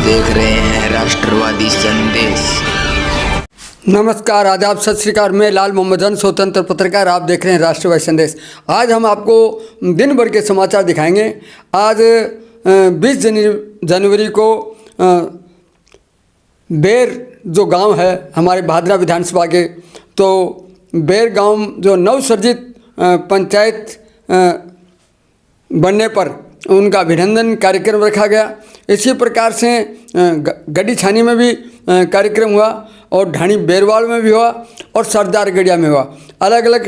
देख रहे हैं राष्ट्रवादी संदेश। नमस्कार, आदाब, सत श्री अकाल। मैं लाल मोहम्मदन, स्वतंत्र पत्रकार। आप देख रहे हैं राष्ट्रवादी संदेश। आज हम आपको दिन भर के समाचार दिखाएंगे। आज 20 जनवरी को बेर जो गांव है हमारे भादरा विधानसभा के, तो बेर गांव जो नवसर्जित पंचायत बनने पर उनका अभिनंदन कार्यक्रम रखा गया। इसी प्रकार से गड्डी छानी में भी कार्यक्रम हुआ और ढाणी बेरवाल में भी हुआ और सरदार गढ़िया में हुआ। अलग अलग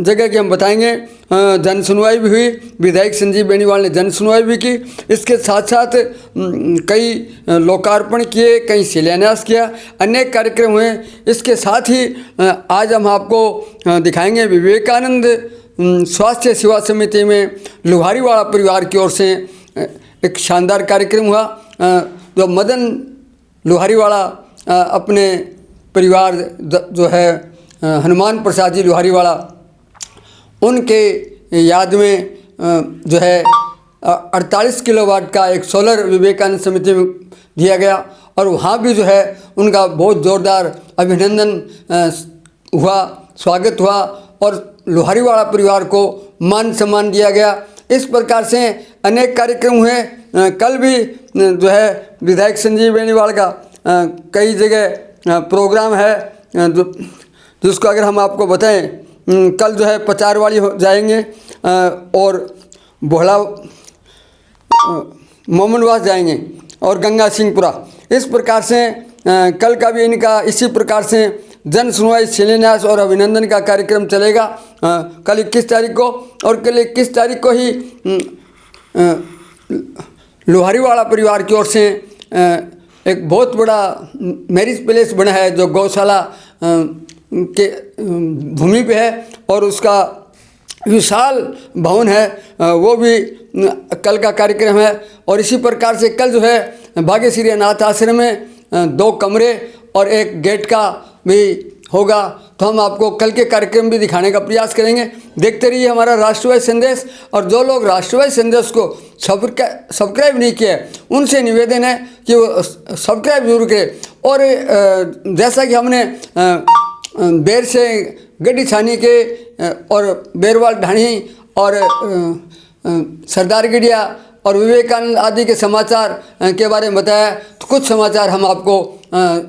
जगह की हम बताएंगे। जन सुनवाई भी हुई, विधायक संजीव बेनीवाल ने जन सुनवाई भी की। इसके साथ साथ कई लोकार्पण किए, कई शिलान्यास किया, अनेक कार्यक्रम हुए। इसके साथ ही आज हम आपको दिखाएंगे विवेकानंद स्वास्थ्य सेवा समिति में लुहारीवाड़ा परिवार की ओर से एक शानदार कार्यक्रम हुआ। जो मदन लुहारीवाड़ा अपने परिवार जो है हनुमान प्रसाद जी लुहारीवाड़ा, उनके याद में जो है 48 किलोवाट का एक सोलर विवेकानंद समिति में दिया गया और वहाँ भी जो है उनका बहुत ज़ोरदार अभिनंदन हुआ, स्वागत हुआ और लुहारीवाड़ा परिवार को मान सम्मान दिया गया। इस प्रकार से अनेक कार्यक्रम हुए। कल भी जो है विधायक संजीव बेनीवाल का कई जगह प्रोग्राम है जिसको अगर हम आपको बताएं, कल जो है पचारवाड़ी जाएंगे और बोहला मोमनवास जाएंगे और गंगा सिंहपुरा। इस प्रकार से कल का भी इनका इसी प्रकार से जन सुनवाई, शिलान्यास और अभिनंदन का कार्यक्रम चलेगा कल 21 तारीख को। और कल 21 तारीख को ही लुहारीवाड़ा परिवार की ओर से एक बहुत बड़ा मैरिज पैलेस बना है जो गौशाला के भूमि पे है और उसका विशाल भवन है, वो भी कल का कार्यक्रम है। और इसी प्रकार से कल जो है भाग्यश्री अनाथ आश्रम में 2 कमरे और एक गेट का भी होगा। तो हम आपको कल के कार्यक्रम भी दिखाने का प्रयास करेंगे। देखते रहिए हमारा राष्ट्रवादी संदेश। और जो लोग राष्ट्रवादी संदेश को सब्सक्राइब नहीं किए उनसे निवेदन है कि वो सब्सक्राइब जरूर करें। और जैसा कि हमने बेर से गड्डी छानी के और बेरवाल ढाणी और सरदार गढ़िया और विवेकानंद आदि के समाचार के बारे में बताया, तो कुछ समाचार हम आपको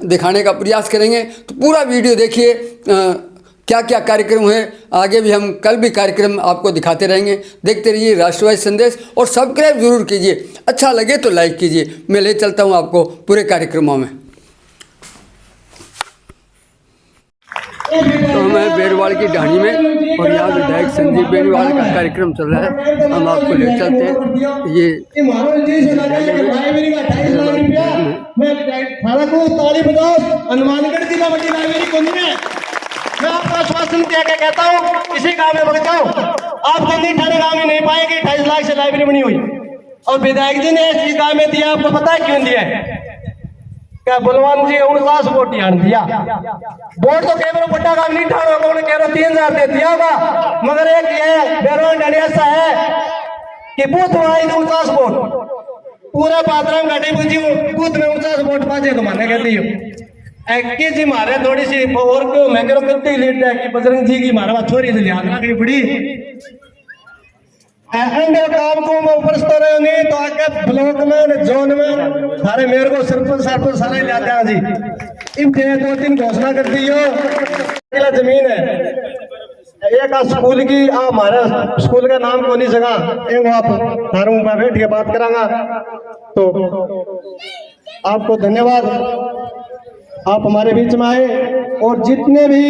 दिखाने का प्रयास करेंगे। तो पूरा वीडियो देखिए क्या क्या कार्यक्रम हुए। आगे भी हम कल भी कार्यक्रम आपको दिखाते रहेंगे। देखते रहिए राष्ट्रवादी संदेश और सब्सक्राइब जरूर कीजिए। अच्छा लगे तो लाइक कीजिए। मैं ले चलता हूँ आपको पूरे कार्यक्रमों में। तो हमें बेरवाल की ढाणी में और यहाँ विधायक संजीव बेनीवाल का कार्यक्रम चल रहा है। हम आपको ले चलते हैं। ये हनुमानगढ़ जिला बड़ी लाइब्रेरी कौन है। मैं आपको आश्वासन दिया के कहता हूँ किसी गाँव में बढ़ जाओ, आप कहीं ठाणे गाँव में नहीं पाएंगे। 28 लाख से लाइब्रेरी बनी हुई और विधायक जी ने इस गाँव में दिया। आपको पता है क्यों दिया है? क्या बलवान जी 49 वोट दिया। वोट तो केवल बड़ा काम नहीं ठाणो को कह रहा 3000 दे दिया होगा, मगर एक ये बेरवान ढाणी ऐसा है कि बूथ में 49 वोट पूरा पात्राम घाटी बुझी बूथ में 49 वोट पाजे तो माने कहती हो एक जी मारे थोड़ी सी और क्यों मैं कह रहा कितनी लीड है कि बजरंग जी की मारा छोरी से याद रखनी पड़ी। एंगल काम को मैं ऊपर स्तर नहीं तो आगे ब्लॉक में जोन में सारे मेरे को सरपंच सारे लाते हैं जी। इन 2-3 घोषणा कर दी हो जमीन है एक स्कूल की। हमारे स्कूल का नाम कौन सी जगह एक आप थारू में बैठ के बात करांगा। तो आपको धन्यवाद, आप हमारे बीच में आए और जितने भी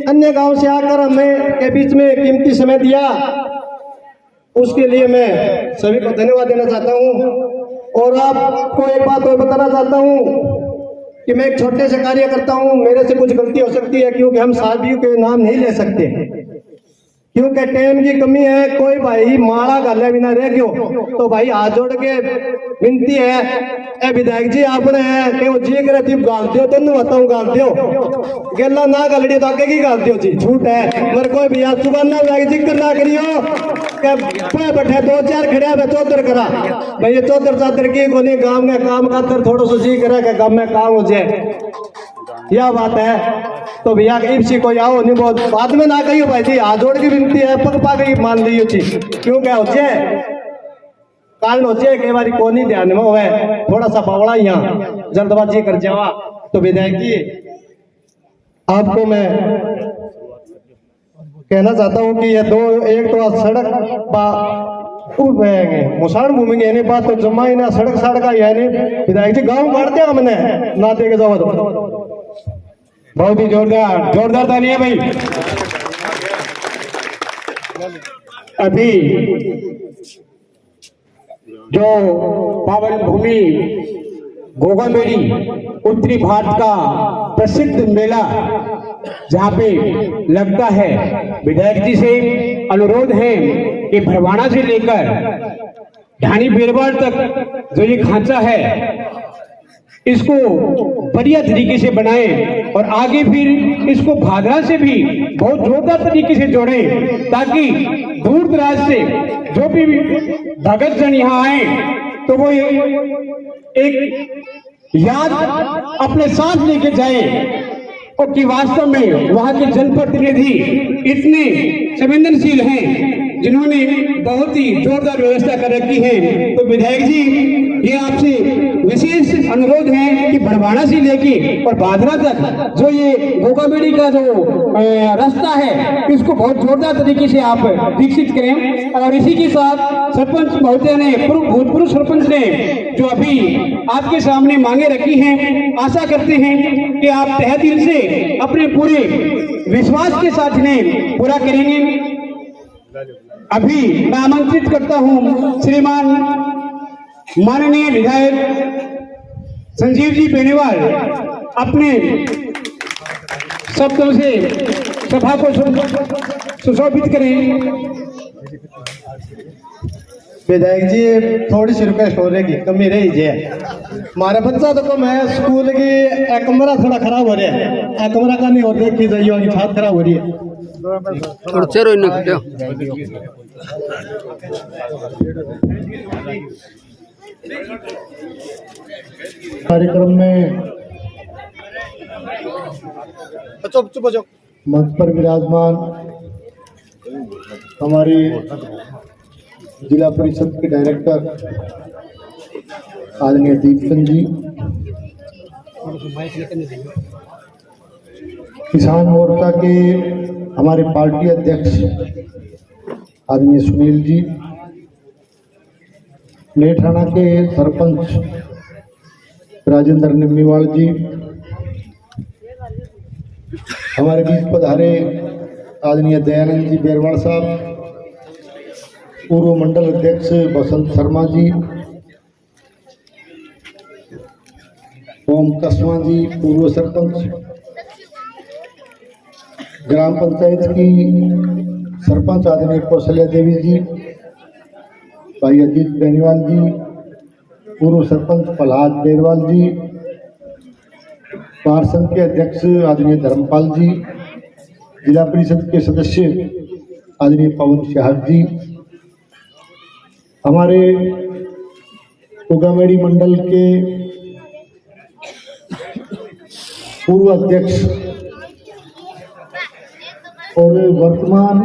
अन्य गांव से आकर हमें के बीच में कीमती समय दिया उसके लिए मैं सभी को धन्यवाद देना चाहता हूं। और आपको एक बात और बताना चाहता हूं कि मैं एक छोटे से कार्य करता हूं, मेरे से कुछ गलती हो सकती है क्योंकि हम साथियों के नाम नहीं ले सकते। क्योंकि टाइम की कमी है। कोई भाई माला गाले बिना रह गयो तो भाई हाथ जोड़ के विनती है, ए विधायक जी आपने है कि वो जी करे ती गाल दियो तो नु बताऊं गाल दियो, गेला ना गालड़ी तो आगे की गाल दियो जी, झूठ है। मेरे कोई भी याद सुबह ना लाग जिक्र ना करियो के पे बैठे दो चार खड़िया में चौधर करा भाई, ये चौधर चादर की कोनी गांव में काम खातर थोड़ा सो जी करे के गांव में काम हो जाए, यह बात है। तो भैया इसी को आओ नहीं बहुत बाद में ना कहियो भाई जी, हाथ जोड़ की विनती है, पग पा गई मान लियो जी, क्यों क्या हो जाए कारण हो जाए कई बार कोनी ध्यान में हुए थोड़ा सा बावड़ा यहाँ जल्दबाजी कर जावा। तो विधायक जी आपको मैं कहना चाहता हूँ कि ये दो एक तो सड़क मुसाण घूमेंगे यानी बात तो जमा ही ना सड़क सड़क यानी विधायक जी गाँव काटते हमने ना दे के जाओ तो बहुत ही जोरदार जोरदार तालियां भाई। अभी जो पावन भूमि गोगामेड़ी उत्तरी भारत का प्रसिद्ध मेला जहाँ पे लगता है, विधायक जी से अनुरोध है कि भरवाना से लेकर ढाणी बेरवाल तक जो ये खांचा है इसको बढ़िया तरीके से बनाएं और आगे फिर इसको भादरा से भी बहुत जोरदार तरीके से जोड़ें, ताकि दूर दराज से जो भी भगत जन यहाँ आए तो वो एक याद अपने साथ लेके जाए और कि वास्तव में वहाँ के जनप्रतिनिधि इतने संवेदनशील हैं जिन्होंने बहुत ही जोरदार व्यवस्था कर रखी है। तो विधायक जी ये आपसे विशेष अनुरोध है कि भड़वाना से लेके और भादरा तक जो ये गोगामेड़ी का जो रास्ता है इसको बहुत जोरदार तरीके से आप विकसित करें। और इसी के साथ सरपंच महोदय ने भूतपूर्व सरपंच ने जो अभी आपके सामने मांगे रखी हैं, आशा करते हैं कि आप तहे दिल से अपने पूरे विश्वास के साथ इन्हें पूरा करेंगे। अभी मैं आमंत्रित करता हूं श्रीमान माननीय विधायक संजीव जी बेनीवाल अपने शब्दों से सभा को सुशोभित करें। विधायक जी थोड़ी सी रिक्वेस्ट हो रही कमी रही है, हमारा बच्चा तो कम है, स्कूल की कमरा थोड़ा खराब हो रहा है, कमरा का नहीं हो देखी जाइए छात खराब हो रही है। कार्यक्रम में मंच पर विराजमान हमारी जिला परिषद के डायरेक्टर आदरणीय दीपचंद जी, किसान मोर्चा के हमारे पार्टी अध्यक्ष आदरणीय सुनील जी, नेठाना के सरपंच राजेंद्र निम्मीवाल जी, हमारे बीच पधारे आदरणीय दयानंद जी बेरवाल साहब, पूर्व मंडल अध्यक्ष बसंत शर्मा जी, ओम कसवा जी पूर्व सरपंच, ग्राम पंचायत की सरपंच आदरणीय कौशल्या देवी जी, भाई अजीत बेनीवाल जी, पूर्व सरपंच प्रहलाद बेरवाल जी, पार्षद के अध्यक्ष आदरणीय धर्मपाल जी, जिला परिषद के सदस्य आदरणीय पवन शहाब जी, हमारे गोगामेड़ी मंडल के पूर्व अध्यक्ष और वर्तमान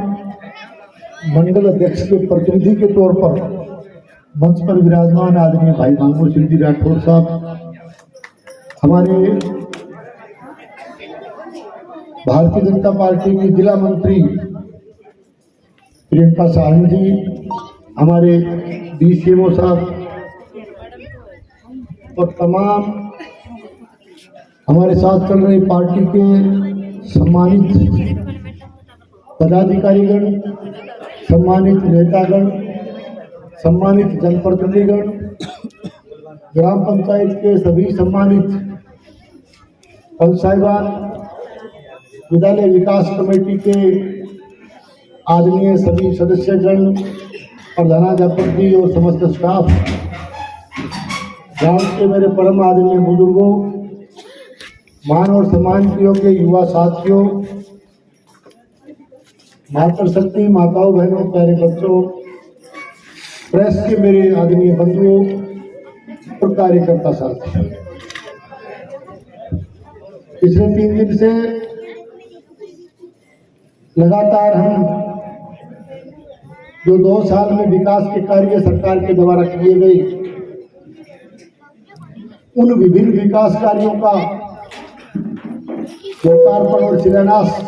मंडल अध्यक्ष के प्रतिनिधि के तौर पर मंच पर विराजमान आदरणीय भाई मांगू सिंह जी राठौर साहब, हमारे भारतीय जनता पार्टी की जिला मंत्री प्रियंका साहनी जी, हमारे DCMO साहब और तमाम हमारे साथ चल रही पार्टी के सम्मानित पदाधिकारीगण, सम्मानित नेतागण, सम्मानित जनप्रतिनिधिगण, ग्राम पंचायत के सभी सम्मानित पंच साहिबान, विद्यालय विकास कमेटी के आदरणीय सभी सदस्यगण, प्रधानाध्यापक और समस्त स्टाफ, गांव के मेरे परम आदरणीय बुजुर्गों, मान और सम्मान के योग्य युवा साथियों, मातृशक्ति माताओं बहनों, प्यारे बच्चों, प्रेस के मेरे आदरणीय बंधुओं और कार्यकर्ता साथियों, पिछले 3 दिन से लगातार हम जो 2 साल में विकास के कार्य सरकार के द्वारा किए गए, उन विभिन्न विकास कार्यों का लोकार्पण और शिलान्यास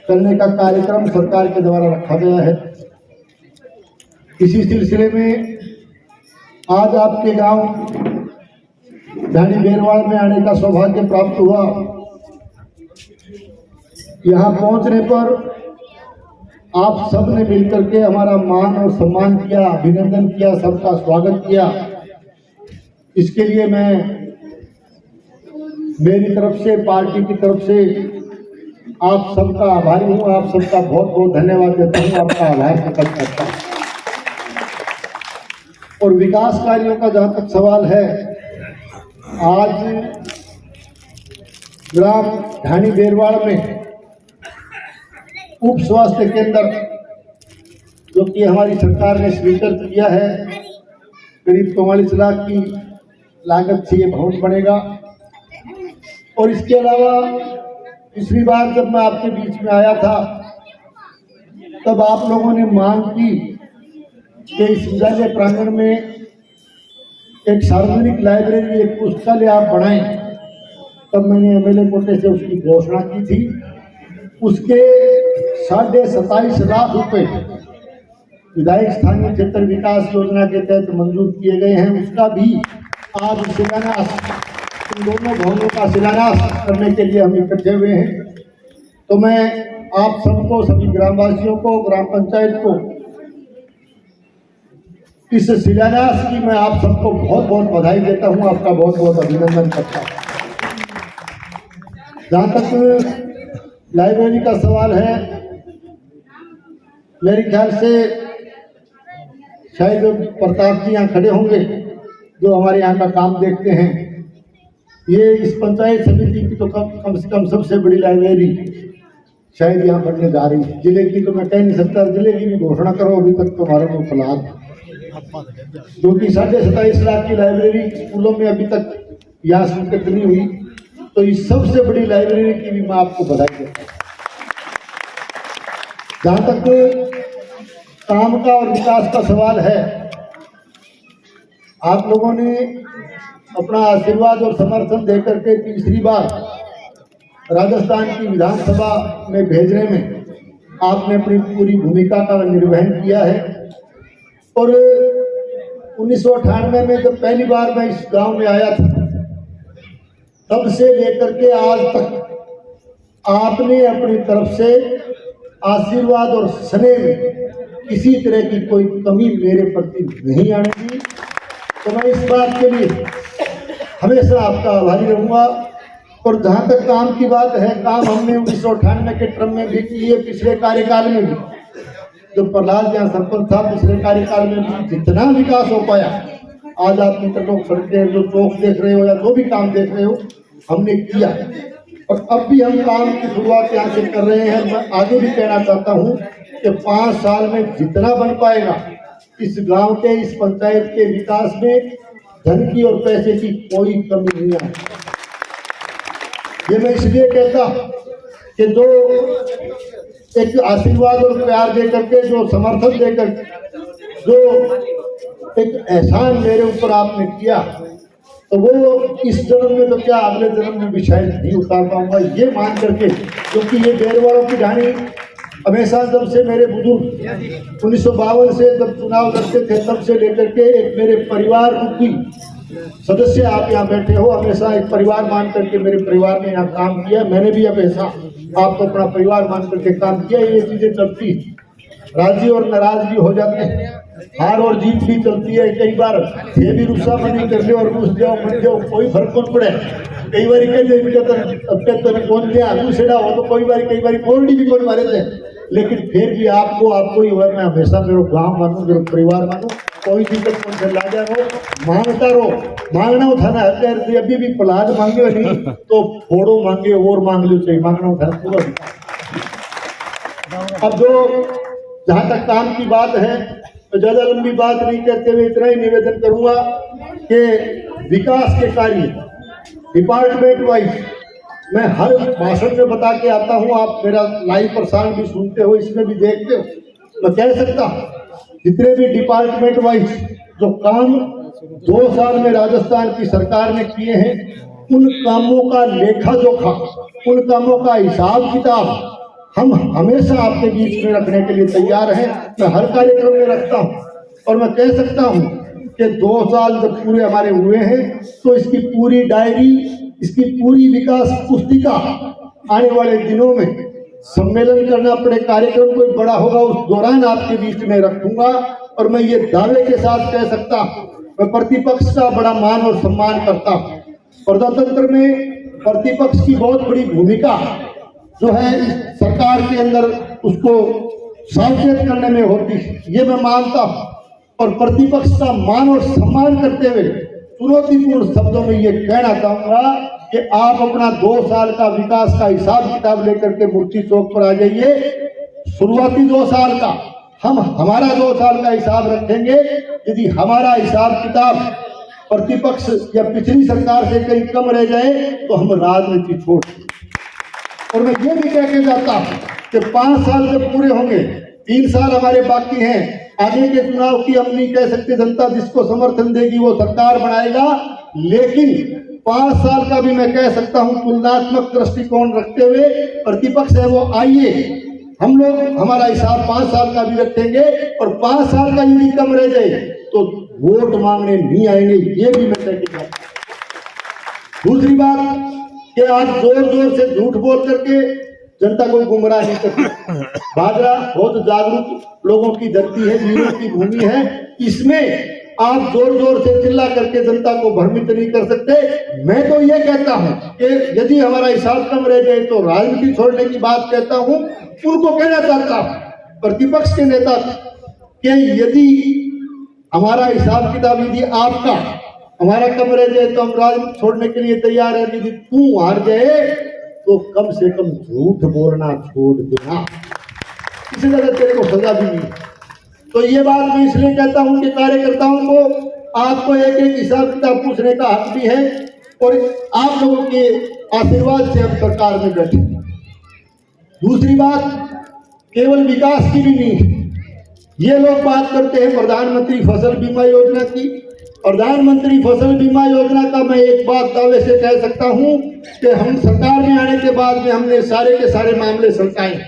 करने का कार्यक्रम सरकार के द्वारा रखा गया है। इसी सिलसिले में आज आपके गांव ढाणी बेरवाल में आने का सौभाग्य प्राप्त हुआ। यहां पहुंचने पर आप सब ने मिलकर के हमारा मान और सम्मान किया, अभिनंदन किया, सबका स्वागत किया। इसके लिए मैं मेरी तरफ से, पार्टी की तरफ से आप सबका आभारी हूँ। आप सबका बहुत बहुत धन्यवाद देता हूँ, आपका आभार प्रकट करता हूँ। और विकास कार्यों का जहाँ तक सवाल है, आज ग्राम ढाणी बेरवाल में उप स्वास्थ्य केंद्र जो कि हमारी सरकार ने स्वीकृत किया है, करीब 44 लाख की लागत से ये भवन बनेगा। और इसके अलावा पिछली बार जब मैं आपके बीच में आया था, तब आप लोगों ने मांग की कि इस विद्यालय प्रांगण में एक सार्वजनिक लाइब्रेरी, एक पुस्तकालय आप बढ़ाएं। तब मैंने एमएलए कोटे से उसकी घोषणा की थी। उसके 27.5 लाख रुपए विधायक स्थानीय क्षेत्र विकास योजना के तहत मंजूर किए गए हैं। उसका भी आज शिलान्यास, इन दोनों भवनों का शिलान्यास करने के लिए हम इकट्ठे हुए हैं। तो मैं आप सबको, सभी ग्रामवासियों को, ग्राम पंचायत को इस शिलान्यास की मैं आप सबको बहुत बहुत बधाई देता हूं, आपका बहुत बहुत अभिनंदन करता हूं। जहां तक लाइब्रेरी का सवाल है, मेरे ख्याल से शायद प्रताप जी यहाँ खड़े होंगे जो हमारे यहाँ का काम देखते हैं। ये इस पंचायत समिति की तो कम से कम सबसे बड़ी लाइब्रेरी शायद यहाँ बनने जा रही है। जिले की तो मैं कह नहीं सकता, जिले की भी घोषणा करो, अभी तक तुम्हारे मुँह फलाद, जो कि 27.5 लाख की लाइब्रेरी स्कूलों में अभी तक यहाँ स्वीकृत नहीं हुई। तो इस सबसे बड़ी लाइब्रेरी की भी मैं आपको बधाई देता हूँ। जहाँ तक काम का और विकास का सवाल है, आप लोगों ने अपना आशीर्वाद और समर्थन देकर के तीसरी बार राजस्थान की विधानसभा में भेजने में आपने अपनी पूरी भूमिका का निर्वहन किया है। और 1998 में जब पहली बार मैं इस गांव में आया था, तब से लेकर के आज तक आपने अपनी तरफ से आशीर्वाद और स्नेह में किसी तरह की कोई कमी मेरे प्रति नहीं आने दी। तो मैं इस बात के लिए हमेशा आपका आभारी रहूँगा। और जहाँ तक काम की बात है, काम हमने 1998 के टर्म में भी किए, पिछले कार्यकाल में भी जो प्रहलाद यहाँ सरपंच था, पिछले कार्यकाल में भी जितना विकास हो पाया, आज आप इंटरलॉक सड़कें, जो चौक देख रहे हो या जो भी काम देख रहे हो, हमने किया। और अब भी हम काम की शुरुआत यहाँ से कर रहे हैं। मैं आगे भी कहना चाहता हूँ कि 5 साल में जितना बन पाएगा इस गांव के, इस पंचायत के विकास में धन की और पैसे की कोई कमी नहीं है। ये मैं इसलिए कहता कि जो एक आशीर्वाद और प्यार देकर के, जो समर्थन देकर, जो एक एहसान मेरे ऊपर आपने किया, तो वो इस जन्म में तो क्या अगले जन्म में भी शायद नहीं उतार पाऊंगा, ये मान करके। क्योंकि ये बेरवालों की ढाणी हमेशा, जब से मेरे बुजुर्ग 1952 से जब चुनाव लड़ते थे, तब से लेकर के एक मेरे परिवार रूपी सदस्य आप यहाँ बैठे हो, हमेशा एक परिवार मान करके मेरे परिवार ने यहाँ काम किया। मैंने भी हमेशा आपको अपना परिवार मान करके काम किया। ये चीजें चलती, राजी और नाराज भी हो जाते हैं, हार और जीत भी चलती है। कई बार ये भी रुस्सा मनी कर ले और रुस जाओ, मन जाओ, कोई फर्क कौन पड़े। कई बार कह दे बेटा अब तक तो कौन दिया दूसरा हो, तो कोई बार कोल्डी भी कौन मारे थे, लेकिन फिर भी आपको ही हुआ, मैं हमेशा मेरे गांव मानू, मेरे परिवार मानू, कोई दिक्कत कौन से लाजा रहो, मांगता रहो, मांगना उठाना है। अभी भी प्रहलाद मांगे नहीं तो फोड़ो मांगे और मांग लो चाहिए, मांगना उठाना पूरा। अब जो जहां तक काम की बात है तो ज्यादा लंबी बात नहीं करते हुए इतना ही निवेदन करूंगा कि विकास के कार्य डिपार्टमेंट वाइज मैं हर भाषण में बता के आता हूं, आप मेरा लाइव प्रसारण भी सुनते हो, इसमें भी देखते हो। मैं कह सकता हूं जितने भी डिपार्टमेंट वाइज जो काम 2 साल में राजस्थान की सरकार ने किए हैं, उन कामों का लेखा जोखा, उन कामों का हिसाब किताब हम हमेशा आपके बीच में रखने के लिए तैयार हैं। मैं हर कार्यक्रम में रखता हूं और मैं कह सकता हूं कि 2 साल जब पूरे हमारे हुए हैं तो इसकी पूरी डायरी, इसकी पूरी विकास पुस्तिका आने वाले दिनों में सम्मेलन करना पड़े, कार्यक्रम कोई बड़ा होगा उस दौरान आपके बीच में रखूंगा। और मैं ये दावे के साथ कह सकता हूं, मैं प्रतिपक्ष का बड़ा मान और सम्मान करता हूं। प्रजातंत्र में प्रतिपक्ष की बहुत बड़ी भूमिका जो है इस सरकार के अंदर उसको सावचेत करने में होती है, ये मैं मानता हूं। और प्रतिपक्ष का मान और सम्मान करते हुए चुनौतीपूर्ण शब्दों में ये कहना चाहूंगा कि आप अपना 2 साल का विकास का हिसाब किताब लेकर के मूर्ति चौक पर आ जाइए। शुरुआती 2 साल का हम हमारा 2 साल का हिसाब रखेंगे। यदि हमारा हिसाब किताब प्रतिपक्ष या पिछली सरकार से कहीं कम रह जाए तो हम राजनीति छोड़ दें। और मैं ये भी कह के जाता हूं कि 5 साल जब पूरे होंगे, 3 साल हमारे बाकी हैं, आगे के चुनाव की हम नहीं कह सकते, जनता जिसको समर्थन देगी वो सरकार बनाएगा, लेकिन 5 साल का भी मैं कह सकता हूं तुलनात्मक दृष्टिकोण रखते हुए प्रतिपक्ष है वो आइए, हम लोग हमारा हिसाब 5 साल का भी रखेंगे और 5 साल का यदि कम रह जाए तो वोट मांगने नहीं आएंगे, ये भी मैं कह के जाता हूं। दूसरी बात कि आज जोर जोर से झूठ बोल करके जनता को गुमराह नहीं करते। भादरा बहुत जागरूक लोगों की धरती है, वीरों की भूमि है, इसमें आप जोर जोर से चिल्ला करके जनता को भ्रमित नहीं कर सकते। मैं तो ये कहता हूं कि यदि हमारा हिसाब कम रह जाए तो राजनीति छोड़ने की बात कहता हूं। उनको कहना चाहता हूं प्रतिपक्ष के नेता कि यदि हमारा हिसाब किताब यदि आपका हमारा कम रह जाए तो हम राजनीति छोड़ने के लिए तैयार है। यदि तू हार जाए तो कम से कम झूठ बोलना छोड़ देना, किसी तरह तेरे को सजा भी नहीं। तो ये बात मैं इसलिए कहता हूं कि कार्यकर्ताओं को आपको एक एक हिसाब किताब पूछने का हक भी है और आप लोगों के आशीर्वाद से हम सरकार में बैठे। दूसरी बात केवल विकास की भी नहीं है, ये लोग बात करते हैं प्रधानमंत्री फसल बीमा योजना की। प्रधानमंत्री फसल बीमा योजना का मैं एक बात दावे से कह सकता हूं कि हम सरकार में आने के बाद में हमने सारे के सारे मामले सुलझाए।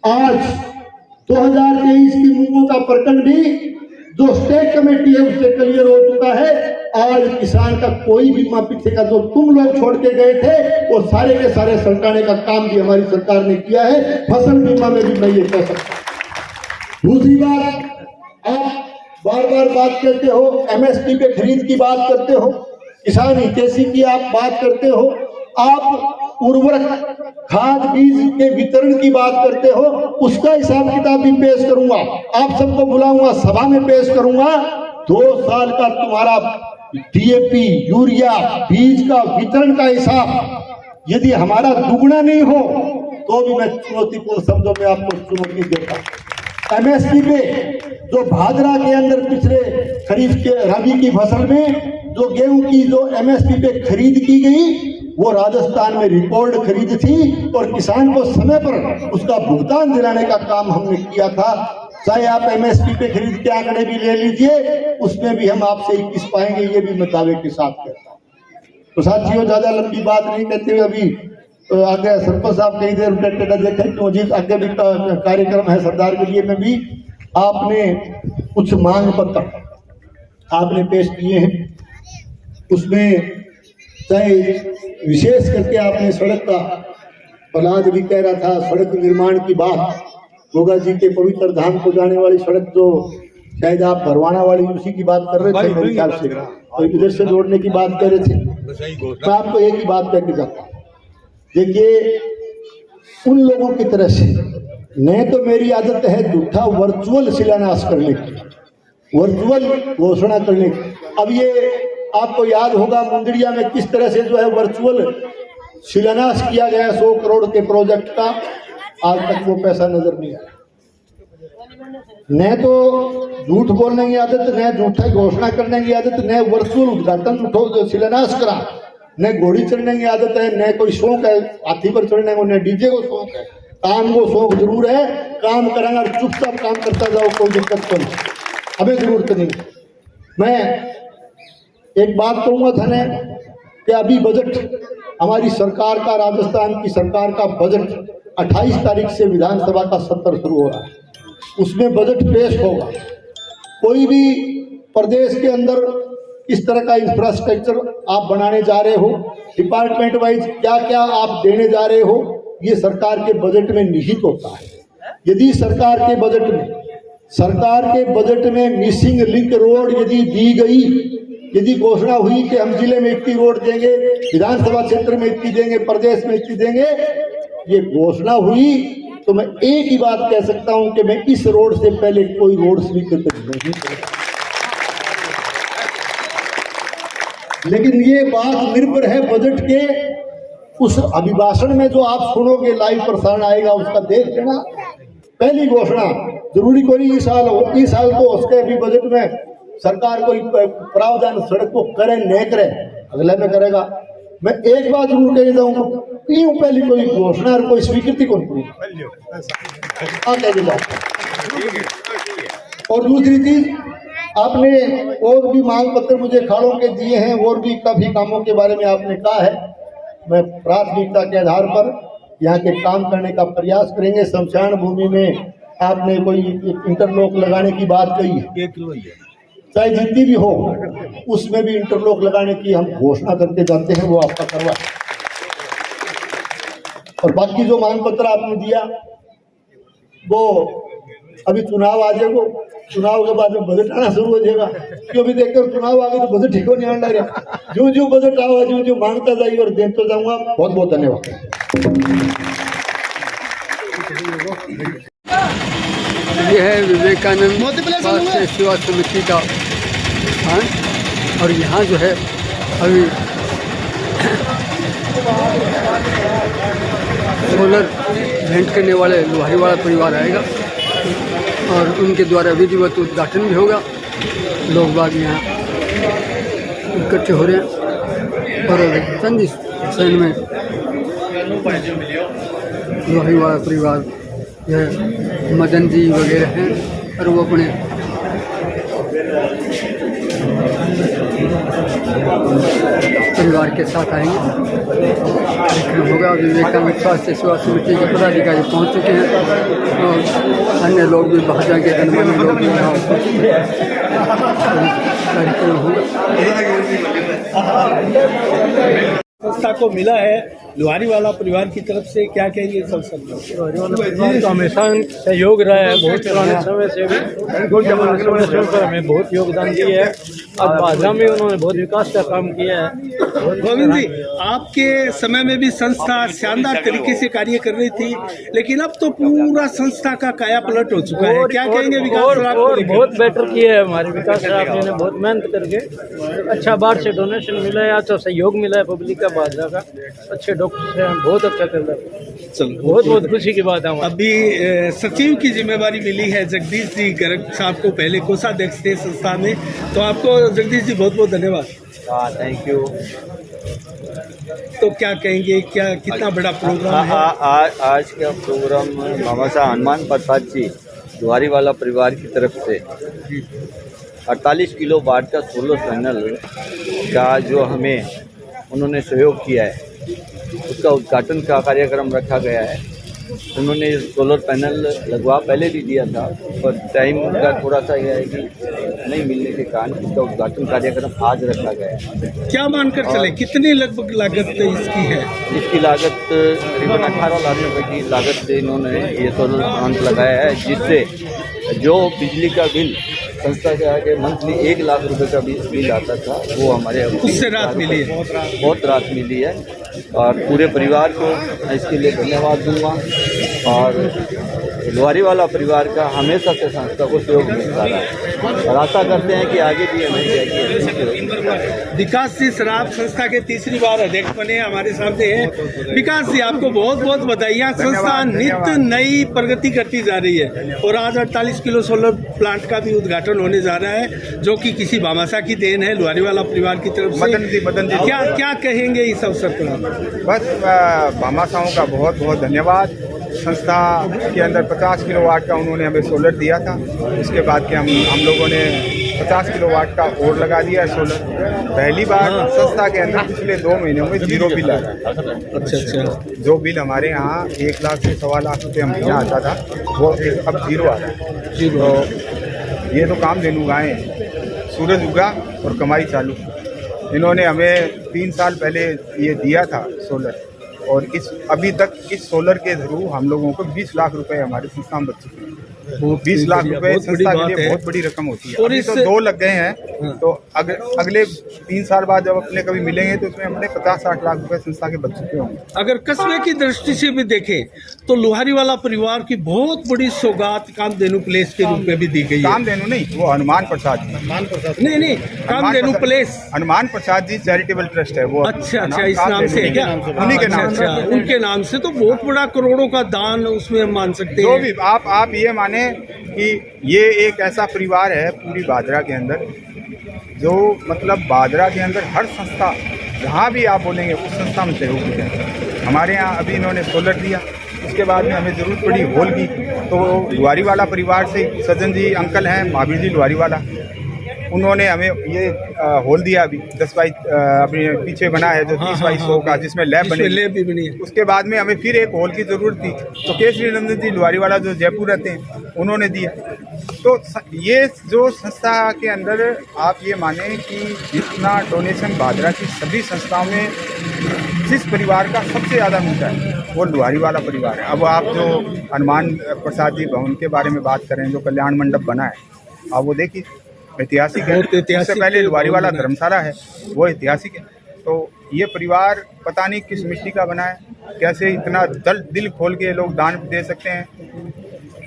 आज 2023 की मूंगों का प्रखंड भी जो स्टेट कमेटी है उससे क्लियर हो चुका है। आज किसान का कोई बीमा पीछे का जो तुम लोग छोड़ के गए थे वो सारे के सारे सरकाने का काम भी हमारी सरकार ने किया है। फसल बीमा में भी मैं ये कह सकता हूं। दूसरी बात, आप बार बार बात करते हो एमएसपी पे खरीद की बात करते हो, किसान हितैषी की आप बात करते हो, आप उर्वरक खाद बीज के वितरण की बात करते हो, उसका हिसाब किताब भी पेश करूंगा। आप सबको बुलाऊंगा, सभा में पेश करूंगा। 2 साल का तुम्हारा डीएपी यूरिया बीज का वितरण का हिसाब यदि हमारा दुगना नहीं हो तो भी मैं चुनौतीपूर्ण शब्दों में आपको चुनौती देता हूं। एमएसपी पे जो भादरा के अंदर पिछले खरीफ के रबी की फसल में जो गेहूं की जो एमएसपी पे खरीद की गई वो राजस्थान में रिकॉर्ड खरीद थी और किसान को समय पर उसका भुगतान दिलाने का काम हमने किया था। चाहे आप एमएसपी पे खरीद के आंकड़े भी ले लीजिए, उसमें भी हम आपसे 21 पाएंगे, ये भी मैं दावे के साथ कहता हूँ। तो साथियों, ज्यादा लंबी बात नहीं करते हुए अभी तो आगे सरपंच साहब कई देर टेढ़ा देखे तो जी आगे भी कार्यक्रम है सरदार के लिए में भी आपने कुछ मांग पत्र आपने पेश किए हैं, उसमें चाहे विशेष करके आपने सड़क का प्रहलाद भी कह रहा था, सड़क निर्माण की बात, गोगा जी के पवित्र धाम को जाने वाली सड़क जो शायद आप भरवाना वाली उसी की बात कर रहे थे मेरे ख्याल से, तो इधर से जोड़ने की बात कर रहे थे। मैं आपको एक ही बात कह के जाता हूँ, देखिए उन लोगों की तरह से नहीं तो मेरी आदत है झूठा वर्चुअल शिलान्यास करने की, वर्चुअल घोषणा करने की। अब ये आपको याद होगा मुंदड़िया में किस तरह से जो है वर्चुअल शिलान्यास किया गया 100 करोड़ के प्रोजेक्ट का, आज तक वो पैसा नजर नहीं आया। न तो झूठ बोलने की आदत, न झूठा घोषणा करने की आदत, न वर्चुअल उद्घाटन शिलान्यास करा, न घोड़ी चढ़ने की आदत है, न कोई शौक है हाथी पर चढ़ने को, न डीजे को शौक है। काम को शौक जरूर है, काम करांगा और चुपचाप काम करता जाओ, कोई दिक्कत तो नहीं, हमें जरूरत नहीं। मैं एक बात कहूंगा थाने कि अभी बजट हमारी सरकार का, राजस्थान की सरकार का बजट 28 तारीख से विधानसभा का सत्र शुरू हो रहा है, उसमें बजट पेश होगा। कोई भी प्रदेश के अंदर इस तरह का इंफ्रास्ट्रक्चर आप बनाने जा रहे हो, डिपार्टमेंट वाइज क्या क्या आप देने जा रहे हो, ये सरकार के बजट में निहित होता है। यदि सरकार के बजट में मिसिंग लिंक रोड यदि दी गई, यदि घोषणा हुई कि हम जिले में इतनी रोड देंगे, विधानसभा क्षेत्र में इतनी देंगे, प्रदेश में इतनी देंगे, ये घोषणा हुई तो मैं एक ही बात कह सकता हूं कि मैं इस रोड से पहले कोई रोड स्वीकृत नहीं करूंगा। लेकिन ये बात निर्भर है बजट के उस अभिभाषण में जो आप सुनोगे, लाइव प्रसारण आएगा, उसका देख लेना। पहली घोषणा जरूरी कोई इस साल हो, इस साल तो उसके अभी बजट में सरकार कोई प्रावधान सड़क को करे न करे, अगले में करेगा। मैं एक बात जरूर कह जाऊंगा, यूं पहली कोई घोषणा और कोई स्वीकृति कौन करूंगा। और दूसरी चीज, आपने और भी मांग पत्र मुझे खाड़ों के दिए हैं, और भी काफी कामों के बारे में आपने कहा है। मैं प्राथमिकता के आधार पर यहाँ के काम करने का प्रयास करेंगे। शमशान भूमि में आपने कोई इंटरलॉक लगाने की बात कही है, चाहे जितनी भी हो, उसमें भी इंटरलॉक लगाने की हम घोषणा करके जाते हैं, वो आपका करवा। और बाकी जो मांग पत्र आपने दिया वो अभी चुनाव आ जाएगा, चुनाव के बाद में बजट आना शुरू हो जाएगा, क्योंकि देखकर चुनाव आ गए तो बजट ठीक हो नहीं आना रहा। जो जो बजट आवा, जो जो मांगता जाइए और देता जाऊंगा। बहुत बहुत धन्यवाद। ये है विवेकानंद स्वास्थ्य सेवा समिति का स्थान, और यहाँ जो है अभी सोलर भेंट करने वाले लोहारी वाला परिवार आएगा और उनके द्वारा विधिवत उद्घाटन भी होगा। लोग बाग यहाँ इकट्ठे हो रहे हैं और चंद शहर में लोहारी वाला परिवार यह मदन जी वगैरह हैं और वो अपने परिवार के साथ आएंगे। कार्यक्रम होगा। विवेकानंद स्वास्थ्य सेवा समिति के पदाधिकारी पहुंच चुके हैं और अन्य लोग भी बाहर जाके गणमान्य लोग भी कार्यक्रम होगा। संस्था को मिला है लोहारी वाला परिवार की तरफ से, क्या कहेंगे संस्था? लोहारी वाला परिवार का हमेशा सहयोग रहा है, बहुत पुराने समय से भी हमें बहुत योगदान दिया है। अब भाजपा में उन्होंने बहुत विकास का काम किया है। गोविंद जी, आपके समय में भी संस्था शानदार तरीके से कार्य कर रही थी, लेकिन अब तो पूरा संस्था का काया पलट हो चुका है। क्या कहेंगे विकास? और बहुत बेटर किया है हमारे विकास ने, बहुत मेहनत करके अच्छा बाहर से डोनेशन मिला है, अच्छा सहयोग मिला है पब्लिक का, भाजपा का अच्छे डॉक्टर हैं, बहुत अच्छा कर रहा है। चलो, बहुत बहुत खुशी की बात है। अभी सचिव की जिम्मेवारी मिली है जगदीश जी गर्ग साहब को, पहले कोषाध्यक्ष थे संस्था में, तो आपको जगदीश जी बहुत बहुत धन्यवाद। Thank you. तो क्या कहेंगे, क्या कितना बड़ा प्रोग्राम है आज का प्रोग्राम? मामा साहब हनुमान प्रसाद जी लोहारी वाला परिवार की तरफ से 48 किलो वाट का सोलर पैनल का जो हमें उन्होंने सहयोग किया है, उसका उद्घाटन का कार्यक्रम रखा गया है। उन्होंने सोलर पैनल लगवा पहले भी दिया था, पर टाइम का थोड़ा सा यह है कि नहीं मिलने के कारण इसका उद्घाटन कार्यक्रम आज रखा गया है। क्या मानकर चले, कितनी लगभग लागत इसकी है? इसकी लागत करीबन 18 लाख रुपए की लागत से इन्होंने ये सोलर प्लांट लगाया है, जिससे जो बिजली का बिल संस्था के आगे मंथली 1 लाख रुपए का बिल आता था, वो हमारे उससे राहत मिली है, बहुत राहत मिली है। और पूरे परिवार को इसके लिए धन्यवाद दूंगा। और लुहारी वाला परिवार का हमेशा से संस्था को सहयोग मिलता रहा है और आशा करते हैं कि आगे भी हमें विकास जी सराफ संस्था के तीसरी बार अध्यक्ष बने हमारे सामने हैं। विकास जी आपको बहुत बहुत बधाइयाँ। संस्था नित्य नई प्रगति करती जा रही है और आज 48 किलो सोलर प्लांट का भी उद्घाटन होने जा रहा है, जो कि किसी भामाशाह की देन है, लुहारी वाला परिवार की तरफ से। मदन जी क्या क्या कहेंगे इस अवसर पर? बस भामाशाहों का बहुत बहुत धन्यवाद। संस्था के अंदर 50 किलोवाट का उन्होंने हमें सोलर दिया था, उसके बाद के हम लोगों ने 50 किलोवाट का और लगा दिया है सोलर। पहली बार संस्था के अंदर पिछले 2 महीनों में 0 बिल आया। अच्छा। जो बिल हमारे यहाँ 1 लाख से 1.25 लाख रुपये महीना आता था, वो अब 0 आ रहा है। तो ये तो काम देनु गाए, सूरज उगा और कमाई चालू। इन्होंने हमें 3 साल पहले ये दिया था सोलर, और अभी तक इस सोलर के थ्रू हम लोगों को 20 लाख रुपए हमारे संस्था में बच चुके हैं। 20 लाख रुपए संस्था के लिए बहुत बड़ी रकम होती है। और अभी तो 2 लग गए हैं, तो अगले 3 साल बाद जब अपने कभी मिलेंगे तो उसमें अपने 50-60 लाख रुपए संस्था के बच चुके होंगे। अगर कस्बे की दृष्टि से भी देखें तो लुहारी वाला परिवार की बहुत बड़ी सौगात कामधेनु प्लेस के रूप में भी दी गई है। कामधेनु नहीं, वो हनुमान प्रसाद जी। नहीं, Kamdhenu place Hanuman Prasad ji charitable trust है वो। अच्छा, इस नाम से है क्या? उन्हीं के नाम से। उनके नाम से तो बहुत बड़ा करोड़ों का दान उसमें हम मान सकते हैं। जो भी आप ये माने कि ये एक ऐसा परिवार है पूरी बादरा के अंदर, जो मतलब बादरा के अंदर हर संस्था जहाँ भी आप बोलेंगे उस संस्था में सहयोग है। हमारे यहाँ अभी इन्होंने सोलर दिया, उसके बाद में हमें ज़रूरत पड़ी हॉल की, तो लुहारी वाला परिवार से सज्जन जी अंकल हैं महावीर जी लुहारी वाला, उन्होंने हमें ये हॉल दिया। अभी 10 बाई अभी पीछे बना है जो 30 बाई 100 का, जिसमें लैब बनी है। उसके बाद में हमें फिर एक हॉल की ज़रूरत थी, तो केसरी नंदन जी लुहारी वाला जो जयपुर रहते हैं उन्होंने दिया। तो ये जो संस्था के अंदर आप ये माने कि जितना डोनेशन बादरा की सभी संस्थाओं में जिस परिवार का सबसे ज़्यादा मिलता है वो लुहारी वाला परिवार है। अब आप जो हनुमान प्रसाद जी भवन के बारे में बात करें, जो कल्याण मंडप बना है, आप वो देखिए, ऐतिहासिक है। इससे पहले लुहारी वाला धर्मशाला है, वो ऐतिहासिक है। तो ये परिवार पता नहीं किस मिट्टी का बना है, कैसे इतना दिल खोल के लोग दान दे सकते हैं।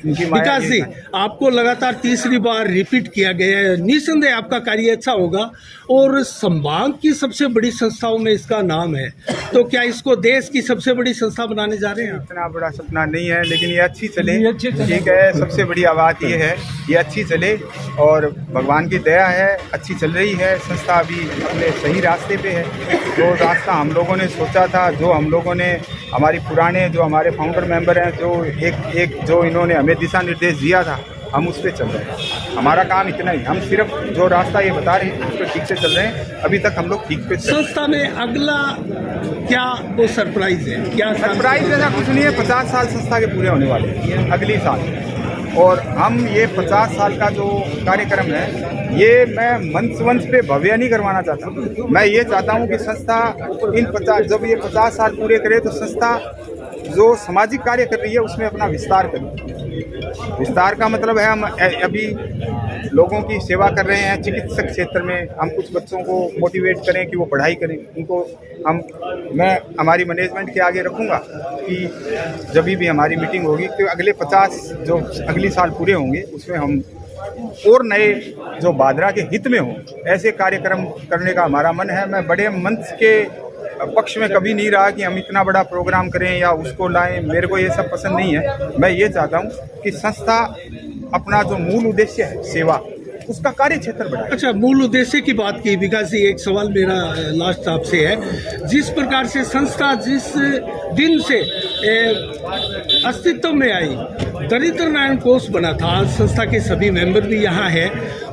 विकास जी, आपको लगातार तीसरी बार रिपीट किया गया है, निसंदेह आपका कार्य अच्छा होगा और संभाग की सबसे बड़ी संस्थाओं में इसका नाम है, तो क्या इसको देश की सबसे बड़ी संस्था बनाने जा रहे हैं? इतना बड़ा सपना नहीं है, लेकिन ये अच्छी चले, ठीक है। सबसे बड़ी बात ये है ये अच्छी चले और भगवान की दया है, अच्छी चल रही है संस्था, अभी अपने सही रास्ते पे है। जो रास्ता हम लोगों ने सोचा था, जो हम लोगों ने हमारी पुराने जो हमारे फाउंडर मेंबर हैं, जो एक जो इन्होंने हमें दिशा निर्देश दिया था, हम उस पर चल रहे हैं। हमारा काम इतना ही, हम सिर्फ जो रास्ता ये बता रहे हैं उस पर ठीक से चल रहे हैं। अभी तक हम लोग ठीक पे चल रहे हैं। संस्था में अगला क्या वो सरप्राइज है? क्या सरप्राइज ऐसा कुछ नहीं है। 50 साल संस्था के पूरे होने वाले हैं अगली साल, और हम ये 50 साल का जो कार्यक्रम है ये मैं मंच पे भव्य नहीं करवाना चाहता। मैं ये चाहता हूँ कि संस्था जब ये 50 साल पूरे करे तो संस्था जो सामाजिक कार्य कर रही है उसमें अपना विस्तार करे। विस्तार का मतलब है हम अभी लोगों की सेवा कर रहे हैं चिकित्सक क्षेत्र में, हम कुछ बच्चों को मोटिवेट करें कि वो पढ़ाई करें। उनको मैं हमारी मैनेजमेंट के आगे रखूँगा कि जब भी हमारी मीटिंग होगी तो अगले 50 जो अगली साल पूरे होंगे उसमें हम और नए जो बादरा के हित में हो ऐसे कार्यक्रम करने का हमारा मन है। मैं बड़े मंच के पक्ष में कभी नहीं रहा कि हम इतना बड़ा प्रोग्राम करें या उसको लाएं, मेरे को ये सब पसंद नहीं है। मैं ये चाहता हूँ कि संस्था अपना जो मूल उद्देश्य है सेवा, उसका कार्य क्षेत्र बढ़ाए। अच्छा, मूल उद्देश्य की बात की विकास जी, एक सवाल मेरा लास्ट आपसे है। जिस प्रकार से संस्था जिस दिन से अस्तित्व में आई, दरिद्र नारायण कोष बना था, आज संस्था के सभी मेंबर भी यहाँ है,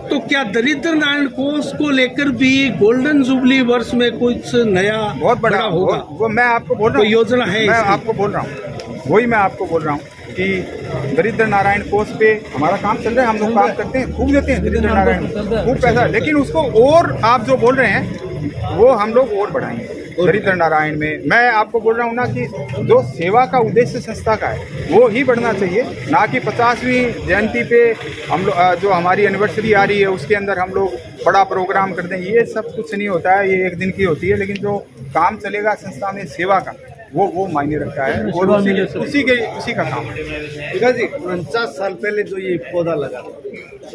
तो क्या दरिद्र नारायण कोष को लेकर भी गोल्डन जुबली वर्ष में कुछ नया बहुत बड़ा होगा? वो मैं आपको बोल रहा हूँ, योजना है, मैं आपको बोल रहा हूँ, वही मैं आपको बोल रहा हूँ कि दरिद्र नारायण कोष पे हमारा काम चल रहा है। हम लोग काम करते हैं, खूब देते हैं दरिद्र नारायण, खूब पैसा, लेकिन उसको और आप जो बोल रहे हैं वो हम लोग और बढ़ाएंगे दरिद्र नारायण में। मैं आपको बोल रहा हूँ ना कि जो सेवा का उद्देश्य संस्था का है वो ही बढ़ना चाहिए, ना कि 50वीं जयंती पे हम लोग जो हमारी एनिवर्सरी आ रही है उसके अंदर हम लोग बड़ा प्रोग्राम कर दें। ये सब कुछ नहीं होता है, ये एक दिन की होती है, लेकिन जो काम चलेगा संस्था में सेवा का वो मायने रखता है और उसी का काम है। विकास जी 49 साल पहले जो ये पौधा लगा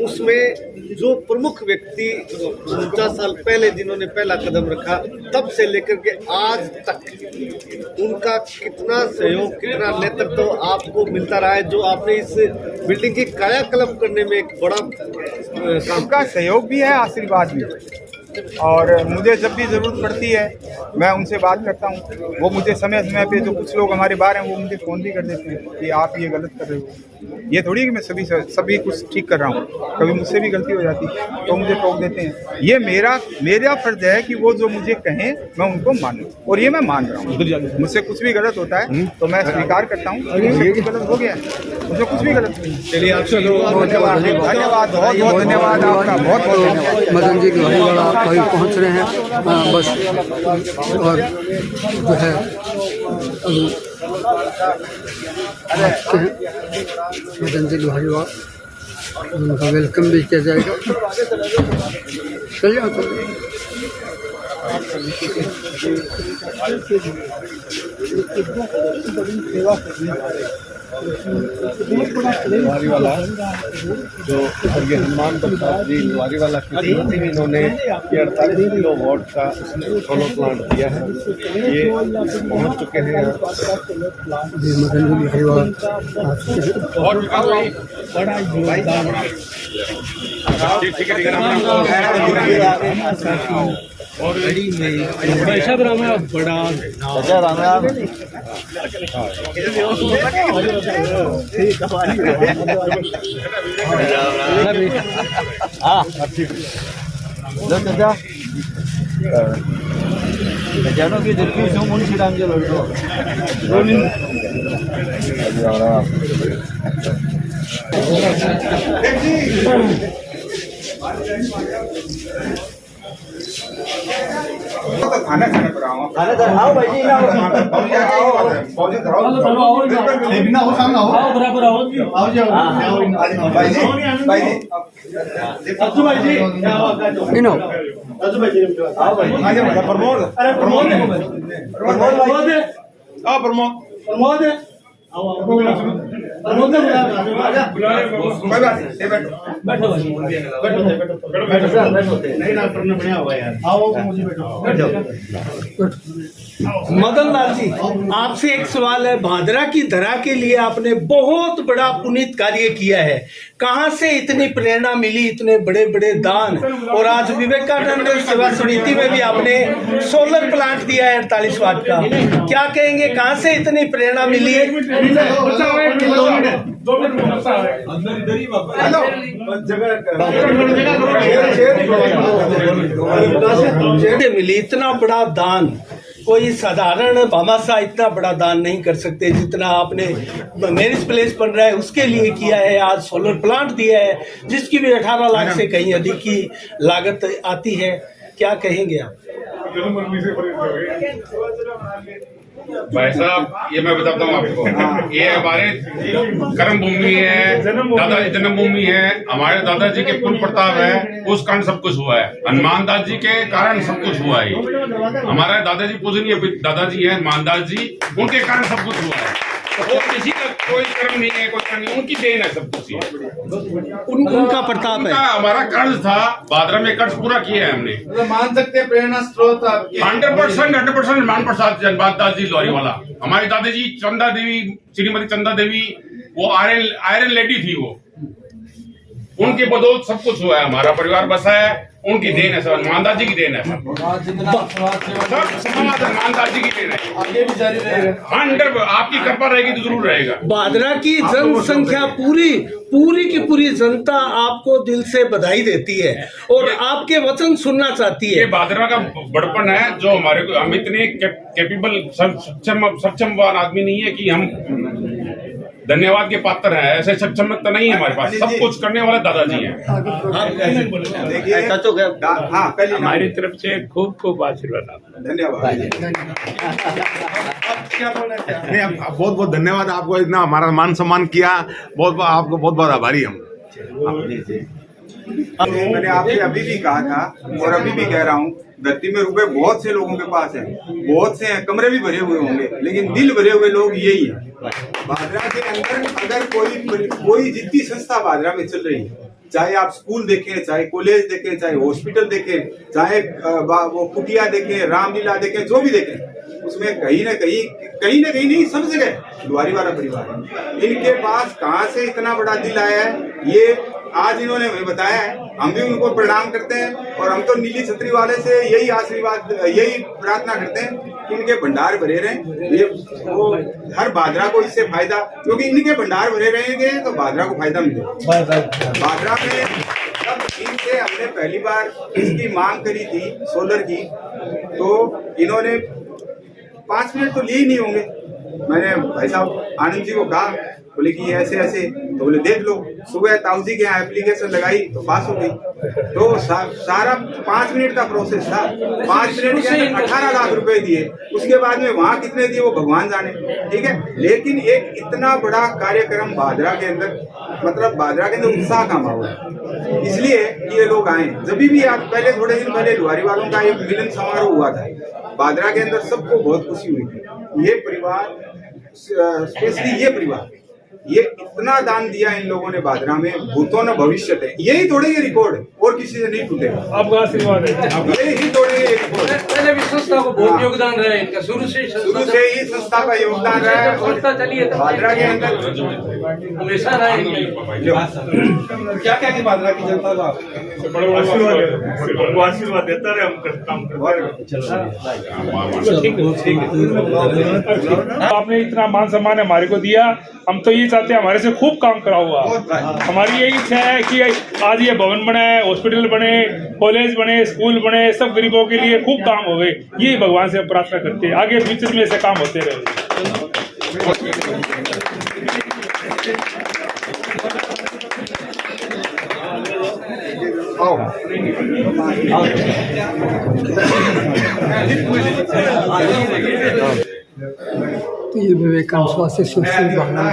उसमें जो प्रमुख व्यक्ति 49 साल पहले जिन्होंने पहला कदम रखा तब से लेकर के आज तक उनका कितना सहयोग कितना नेतृत्व आपको मिलता रहा है जो आपने इस बिल्डिंग की कायाकल्प करने में एक बड़ा काम उनका सहयोग भी है, आशीर्वाद भी है। और मुझे जब भी ज़रूरत पड़ती है मैं उनसे बात करता हूँ। वो मुझे समय समय पे जो कुछ लोग हमारे बाहर हैं वो मुझे फ़ोन भी कर देते हैं कि आप ये गलत कर रहे हो। ये थोड़ी कि मैं सभी कुछ ठीक कर रहा हूँ, कभी मुझसे भी गलती हो जाती है तो मुझे टोक देते हैं। ये मेरा फ़र्ज़ है कि वो जो मुझे कहें मैं उनको मानूँ और ये मैं मान रहा हूँ। मुझसे कुछ भी गलत होता है तो मैं स्वीकार करता हूँ, मुझसे कुछ गलत हो गया मुझे कुछ भी गलत नहीं। चलिए आपसे धन्यवाद, बहुत बहुत धन्यवाद आपका, बहुत बहुत धन्यवाद। मदन जी लोहारीवाला आप कहीं पहुँच रहे हैं बस, और जो है मदन जी लोहारीवाला उनका वेलकम भी किया जाएगा। चलिए वाला जो ये हनुमान प्रसाद जी वाला की इन्होंने 48 किलो वॉट का सोलर प्लांट दिया है। ये पहुंच चुके हैं बड़ा योगदान और पैसा बड़ा जानो की दिल्ली से मुंशी राम जो लड़को खाना खाने पर आओ भाई जी बिना हो सामने आओ बराबर आओ मदन लाल जी, आपसे एक सवाल है। भादरा की धरा के लिए आपने बहुत बड़ा पुनीत कार्य किया है। कहाँ से इतनी प्रेरणा मिली, इतने बड़े बड़े दान? और आज विवेकानंद सेवा समिति में भी आपने सोलर प्लांट दिया है 48 वाट का। क्या कहेंगे, कहाँ से इतनी प्रेरणा मिली है? मिली इतना बड़ा दान, कोई साधारण भामाशाह इतना बड़ा दान नहीं कर सकते जितना आपने मैरिज प्लेस बन रहा है उसके लिए किया है। आज सोलर प्लांट दिया है जिसकी भी 18 लाख से कहीं अधिक की लागत आती है। क्या कहेंगे आप? भाई साहब, ये मैं बताता हूँ आपको, ये हमारे कर्म भूमि है, दादाजी जन्म भूमि है, हमारे दादाजी के पुण्य प्रताप है, उस कारण सब कुछ हुआ है। हनुमान दास जी के कारण सब कुछ हुआ है। हमारे दादाजी पूजनीय दादाजी है हनुमान दास जी, उनके कारण सब कुछ हुआ है। वो किसी का कोई कर्म नहीं है, कोई कर्म नहीं, उनकी देन है सब कुछ। उनका प्रताप है। हमारा कर्ज था, भादरा में कर्ज पूरा किया है हमने। मान सकते हैं प्रेरणा स्रोत 100% हनुमान प्रसाद दास जी लोहारीवाला। हमारी दादाजी चंदा देवी, श्रीमती चंदा देवी, वो आयरन लेडी थी, वो उनके बदौलत सब कुछ हुआ है। हमारा परिवार बसा है, उनकी देन है, सब हनुमान दास जी की देन है। सब हनुमान दास जी की देन है। आगे भी जारी रहेगा। 100 आपकी कृपा रहेगी तो जरूर रहेगा। भादरा की जनसंख्या पूरी की पूरी जनता आपको दिल से बधाई देती है और आपके वचन सुनना चाहती है। ये भादरा का बड़पन है जो हमारे को, हम इतने कैपेबल सक्षमवान आदमी नहीं है कि हम धन्यवाद के पात्र हैं। ऐसे सक्षमता नहीं है हमारे पास, सब कुछ करने वाले दादाजी हैं। हमारी तरफ से खूब खूब आशीर्वाद। धन्यवाद। बहुत बहुत धन्यवाद आपको, इतना हमारा मान सम्मान किया, बहुत आपको बहुत बहुत आभारी हम। मैंने आपसे अभी भी कहा था और अभी भी कह रहा हूँ, धरती में रुपए बहुत से लोगों के पास हैं, बहुत से हैं, कमरे भी भरे हुए होंगे, लेकिन दिल भरे हुए लोग यही है। भादरा के अंदर अगर कोई जितनी संस्था भादरा में चल रही है, चाहे आप स्कूल देखें, चाहे कॉलेज देखें, चाहे हॉस्पिटल देखें, चाहे वो कुटिया देखें, रामलीला देखें, जो भी देखें, उसमें कहीं ना कहीं नहीं, सब जगह लुहारी वाला परिवार है। इनके पास कहाँ से इतना बड़ा दिल आया है, ये आज इन्होंने हमें बताया है। हम भी उनको प्रणाम करते हैं और हम तो नीली छतरी वाले से यही आशीर्वाद, यही प्रार्थना करते हैं कि इनके भंडार भरे रहें। ये वो हर भादरा को इससे फायदा, क्योंकि इनके भंडार भरे रहेंगे तो भादरा को फायदा मिलेगा। भादरा में जब इनसे हमने पहली बार इसकी मांग करी थी सोलर की, तो इन्होंने 5 मिनट तो लिए ही नहीं होंगे। मैंने भाई साहब आनंद जी को कहा, बोले कि ऐसे ऐसे, तो बोले देख लो। सुबह ताऊजी के यहाँ एप्लीकेशन लगाई तो पास हो गई। तो सारा 5 मिनट का प्रोसेस था। 5 मिनट के अंदर 18 लाख रुपए दिए। उसके बाद में वहाँ कितने दिए वो भगवान जाने, ठीक है। लेकिन एक इतना बड़ा कार्यक्रम भादरा के अंदर, मतलब भादरा के अंदर उत्साह का माहौल है, इसलिए ये लोग आए। जब भी आप पहले थोड़े दिन पहले लुहारी वालों का एक मिलन समारोह हुआ था भादरा के अंदर, सबको बहुत खुशी हुई थी। ये परिवार, स्पेशली ये परिवार, ये इतना दान दिया इन लोगों ने भादरा में, भूतों न भविष्य है। यही तोड़ेंगे रिकॉर्ड, और किसी से नहीं टूटेगा। आपका आशीर्वाद है, यही तोड़ेंगे रिकॉर्ड। पहले भी संस्था को बहुत योगदान रहा है इनका, शुरू से ही संस्था का योगदान रहा है। और भादरा के अंदर हमेशा रहा है। क्या क्या भादरा की जनता का आशीर्वाद देता रहे, हम काम आपने इतना मान सम्मान हमारे को दिया। हम तो ये चाहते हैं हमारे से खूब काम करा हुआ। हमारी यही इच्छा है कि आज ये भवन बने, हॉस्पिटल बने, कॉलेज बने, स्कूल बने, सब गरीबों के लिए खूब काम हो गए। ये भगवान से प्रार्थना करते हैं, आगे फ्यूचर में ऐसे काम होते रहे। तो ये विवेकानंद स्वास्थ्य सुश्री भावना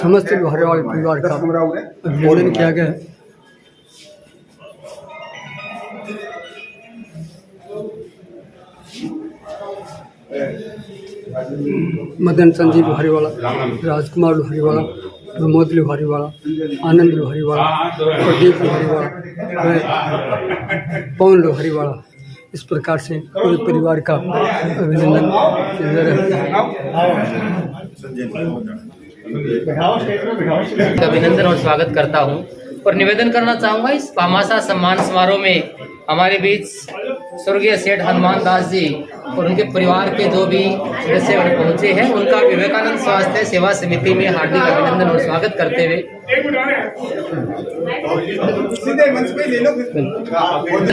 समस्त लुहारे वाले परिवार का अभिनंदन किया गया है। मदन संजीव लुहारीवाला, राजकुमार लुहारीवाला, प्रमोद लुहारीवाला, आनंद लुहारीवाला, प्रदीप लुहारीवाला, पवन लुहारीवाला, इस प्रकार से पूरे परिवार का अभिनंदन अभिनंदन और स्वागत करता हूं और निवेदन करना चाहूंगा इस भामाशाह सम्मान समारोह में हमारे बीच स्वर्गीय सेठ हनुमान दास जी और उनके परिवार के जो भी सदस्य पहुंचे हैं, उनका विवेकानंद स्वास्थ्य सेवा समिति में हार्दिक अभिनंदन और स्वागत करते हुए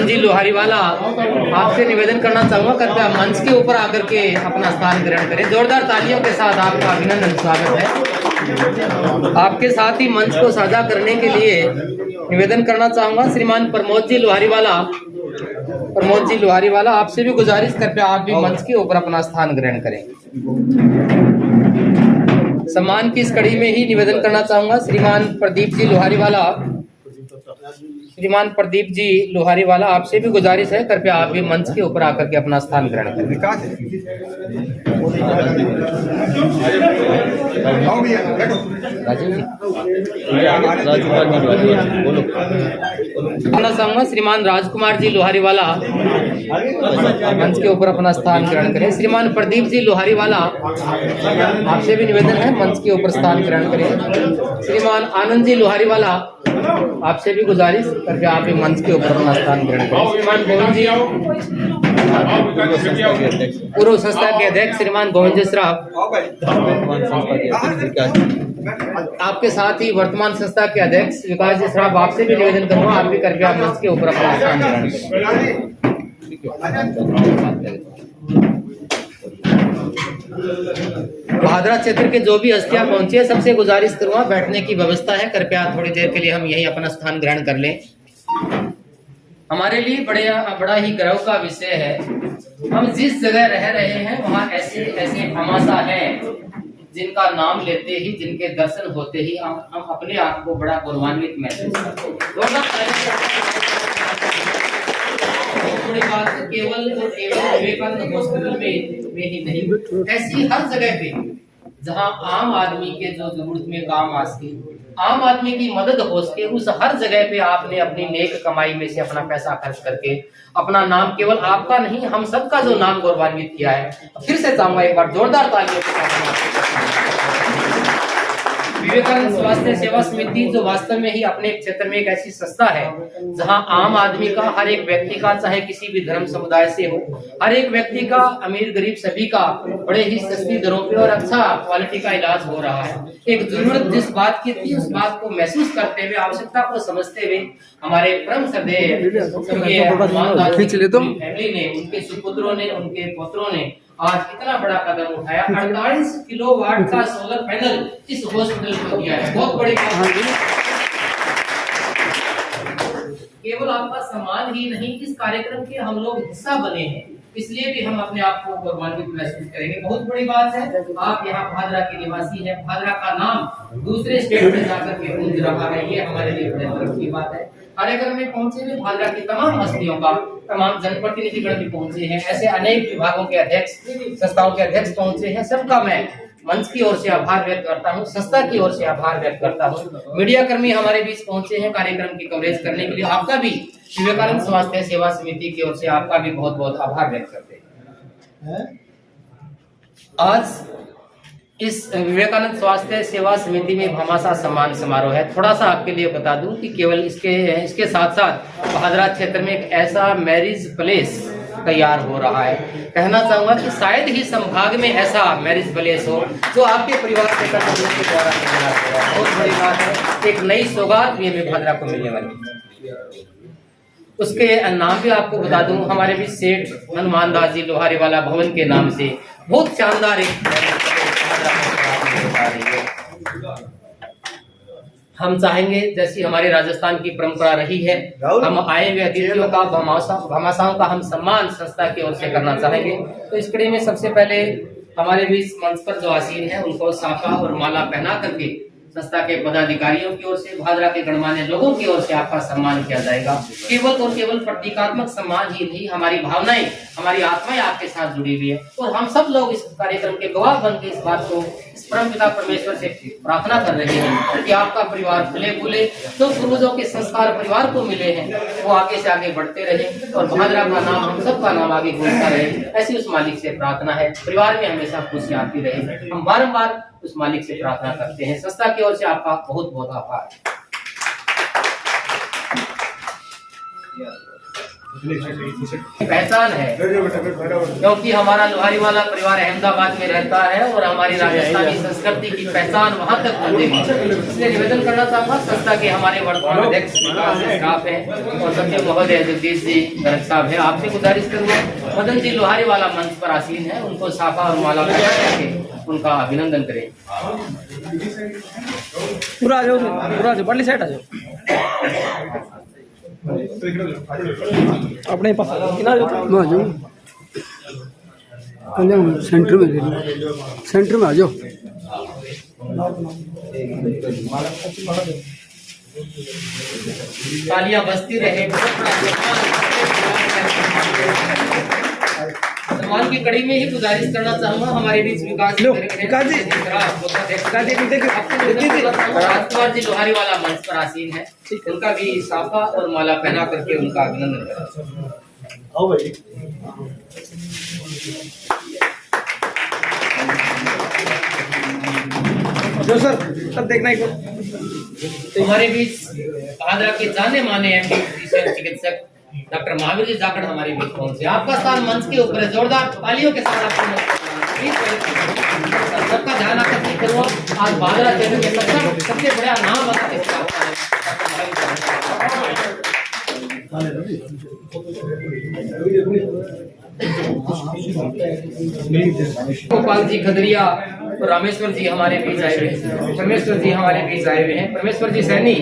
जी लुहारीवाला आपसे निवेदन करना चाहूंगा, कृपया मंच के ऊपर आकर के अपना स्थान ग्रहण करें। जोरदार तालियों के साथ आपका अभिनंदन स्वागत है। आपके साथ ही मंच को साझा करने के लिए निवेदन करना चाहूंगा श्रीमान प्रमोद जी लुहारीवाला। प्रमोद जी लुहारीवाला, आपसे भी गुजारिश, कृपया आप भी मंच के ऊपर अपना स्थान ग्रहण करें। सम्मान की इस कड़ी में ही निवेदन करना चाहूंगा श्रीमान प्रदीप जी लुहारीवाला। श्रीमान प्रदीप जी लुहारीवाला, आपसे भी गुजारिश है, कृपया आप भी मंच के ऊपर आकर के अपना स्थान ग्रहण करें। चाहूंगा श्रीमान राजकुमार जी लुहारीवाला मंच के ऊपर अपना स्थान ग्रहण करें। श्रीमान प्रदीप जी लुहारीवाला, आपसे भी निवेदन है, मंच के ऊपर स्थान ग्रहण करें। श्रीमान आनंद जी लुहारीवाला, आपसे भी गुजारिश, करके आप भी मंच के ऊपर अपना स्थान ग्रहण करें। श्रीमान गोविंद जी, पूर्व संस्था के अध्यक्ष श्रीमान गोविंद जी श्राफ, आपके साथ ही वर्तमान संस्था के अध्यक्ष विकास जी श्राफ, आपसे भी निवेदन करूंगा, आप भी करके आप मंच के ऊपर अपना स्थान ग्रहण करें। भादरा क्षेत्र के जो भी हस्तियां पहुंची है, सबसे गुजारिश करूंगा, बैठने की व्यवस्था है, कृपया थोड़ी देर के लिए हम यही अपना स्थान ग्रहण कर लें। हमारे लिए बड़ा ही गर्व का विषय है, हम जिस जगह रह रहे हैं वहाँ ऐसे ऐसे भामाशाह हैं जिनका नाम लेते ही, जिनके दर्शन होते ही हम अपने आप को बड़ा गौरवान्वित महसूस करते हैं। बड़ी बात है, केवल विवेकानंद हॉस्पिटल में ही नहीं, ऐसी हर जगह पे जहां आम आदमी के जो जरूरत में काम आ सके, आम आदमी की मदद हो सके, उस हर जगह पे आपने अपनी नेक कमाई में से अपना पैसा खर्च करके अपना नाम, केवल आपका नहीं हम सबका जो नाम गौरवान्वित किया है। फिर से चाहूंगा एक बार जोरदार तालियों के साथ। विवेकानंद स्वास्थ्य सेवा समिति जो वास्तव में ही अपने क्षेत्र में एक ऐसी संस्था है जहां आम आदमी का, हर एक व्यक्ति का, चाहे किसी भी धर्म समुदाय से हो, हर एक व्यक्ति का, अमीर गरीब सभी का बड़े ही सस्ती दरों पे और अच्छा क्वालिटी का इलाज हो रहा है। एक जरूरत जिस बात की थी उस बात को महसूस करते हुए, आवश्यकता को समझते हुए हमारे परम श्रद्धेय फैमिली ने, उनके सुपुत्रों ने, उनके पुत्रों ने आज इतना बड़ा कदम उठाया। 48 किलोवाट का सोलर पैनल इस हॉस्पिटल को दिया है, बहुत बड़ी बात है। केवल आपका सम्मान ही नहीं, इस कार्यक्रम के हम लोग हिस्सा बने हैं, इसलिए भी हम अपने आप को गौरवान्वित महसूस करेंगे। बहुत बड़ी बात है, आप यहाँ भादरा के निवासी हैं, भादरा का नाम दूसरे स्टेट में जाकर के गूंज रहा है, ये हमारे लिए बड़े गर्व की बात है। कार्यक्रम में पहुंचे हुए भादरा की तमाम हस्तियों का, तमाम जनप्रतिनिधिगण भी पहुंचे हैं, ऐसे अनेक विभागों के अध्यक्ष, संस्थाओं के अध्यक्ष पहुंचे हैं, सबका मैं मंच की ओर से आभार व्यक्त करता हूं, संस्था की ओर से आभार व्यक्त करता हूं। मीडिया कर्मी हमारे बीच पहुंचे हैं कार्यक्रम की कवरेज करने के लिए, आपका भी विवेकानंद स्वास्थ्य सेवा समिति की ओर से आपका भी बहुत बहुत आभार व्यक्त करते हैं। आज इस विवेकानंद स्वास्थ्य सेवा समिति में भामाशाह सम्मान समारोह है। थोड़ा सा आपके लिए बता दूं कि केवल इसके साथ साथ भादरा क्षेत्र में एक ऐसा मैरिज प्लेस तैयार हो रहा है। कहना चाहूंगा कि शायद ही संभाग में ऐसा मैरिज प्लेस हो जो आपके परिवार के द्वारा तैयार हो रहा है। बहुत बड़ी बात है, एक नई सौगात भी हमें भादरा को मिलने वाली है। उसके नाम भी आपको बता दूं, हमारे भी सेठ हनुमान दास जी लोहारी वाला भवन के नाम से बहुत शानदार एक हम चाहेंगे, जैसी हमारे राजस्थान की परंपरा रही है, हम आए हुए अतिथियों का, भामाशाहों का हम सम्मान संस्था की ओर से करना चाहेंगे। तो इस कड़ी में सबसे पहले हमारे बीच मंच पर जो आसीन है उनको साफा और माला पहना करके संस्था के पदाधिकारियों की ओर से, भादरा के गणमान्य लोगों की ओर से आपका सम्मान किया जाएगा। केवल और केवल प्रतीकात्मक सम्मान ही नहीं, हमारी भावनाएं, हमारी आत्माएं आपके साथ जुड़ी हुई है और हम सब लोग इस कार्यक्रम के गवाह बन के इस बात को, इस परमपिता परमेश्वर से प्रार्थना कर रहे हैं कि आपका परिवार फूले फूले, जो पूर्वजों के संस्कार परिवार को मिले हैं वो आगे से आगे बढ़ते रहे और भादरा का नाम, हम सबका नाम आगे गूंजता रहे, ऐसी उस मालिक से प्रार्थना है। परिवार में हमेशा खुशी आती रहे, हम बारंबार उस मालिक से प्रार्थना करते हैं। संस्था की ओर से आपका बहुत बहुत आभार। पहचान है क्योंकि हमारा लोहारी वाला परिवार अहमदाबाद में रहता है और हमारी राजस्थानी संस्कृति की पहचान वहां तक पहुंचेगी। इसलिए निवेदन करना चाहूंगा, संस्था के हमारे वर्तमान अध्यक्ष स्टाफ है और सचिव महोदय जगदीश जी गर्ग साहब है, आपसे गुजारिश करूंगा मदन जी लोहारी वाला मंच पर आसीन है, उनको साफा और माला पहना करके उनका अभिनंदन करें। पूरा आ जाओ, बड़ी साइड आ जाओ, अपने पास सेंटर में, सेंटर में आ जाओ। तालियां बजती रहे। सम्मान की कड़ी में ही गुजारिश करना चाहूंगा, हमारे बीच विकास राजकुमार जी लोहारी वाला मंच पर आसीन है, उनका भी साफा और माला पहना करके उनका अभिनंदन करें। जो सर तब देखना एक हमारे बीच भादरा के जाने माने एमडी चिकित्सक डॉक्टर महावीर जी जाखड़ हमारे बीच पहुंचे। आपका स्थान मंच के ऊपर है, जोरदार तालियों के साथ सबका ध्यान आकर्षित करो। आज भादरा क्षेत्र के सबसे बड़ा नाम गोपाल जी खदरिया और रामेश्वर जी हमारे बीच आए हुए हैं, परमेश्वर जी हमारे बीच आए हुए हैं। परमेश्वर जी सैनी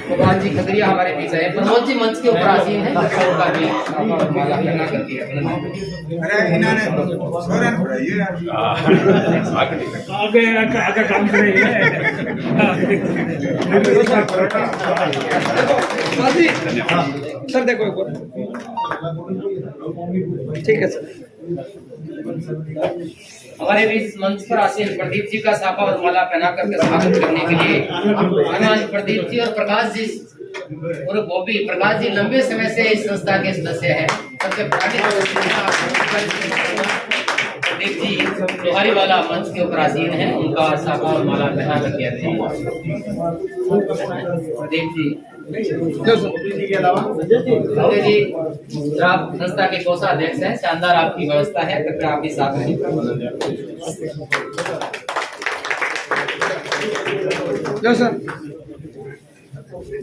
गोपाल जी खतरिया हमारे बीच है, प्रमोद जी मंच के ऊपर आसीन है, उनका भी माला पहना करके आगे काम करेंगे। सर देखो एक बार, ठीक है सर। हमारे बीच मंच पर आसीन प्रदीप जी का साफा और माला पहना करके स्वागत करने के लिए हनुमान प्रदीप जी और प्रकाश जी और बॉबी प्रकाश जी लंबे समय से इस संस्था के सदस्य हैं। सबसे प्रदीप जी लोहारी वाला मंच के ऊपर आसीन है, उनका साफा और माला पहना करके आते हैं। प्रदीप जी संजय जी आप संस्था के कोषाध्यक्ष हैं, शानदार आपकी व्यवस्था है, कृपया आप भी साथ रहें। लो सर,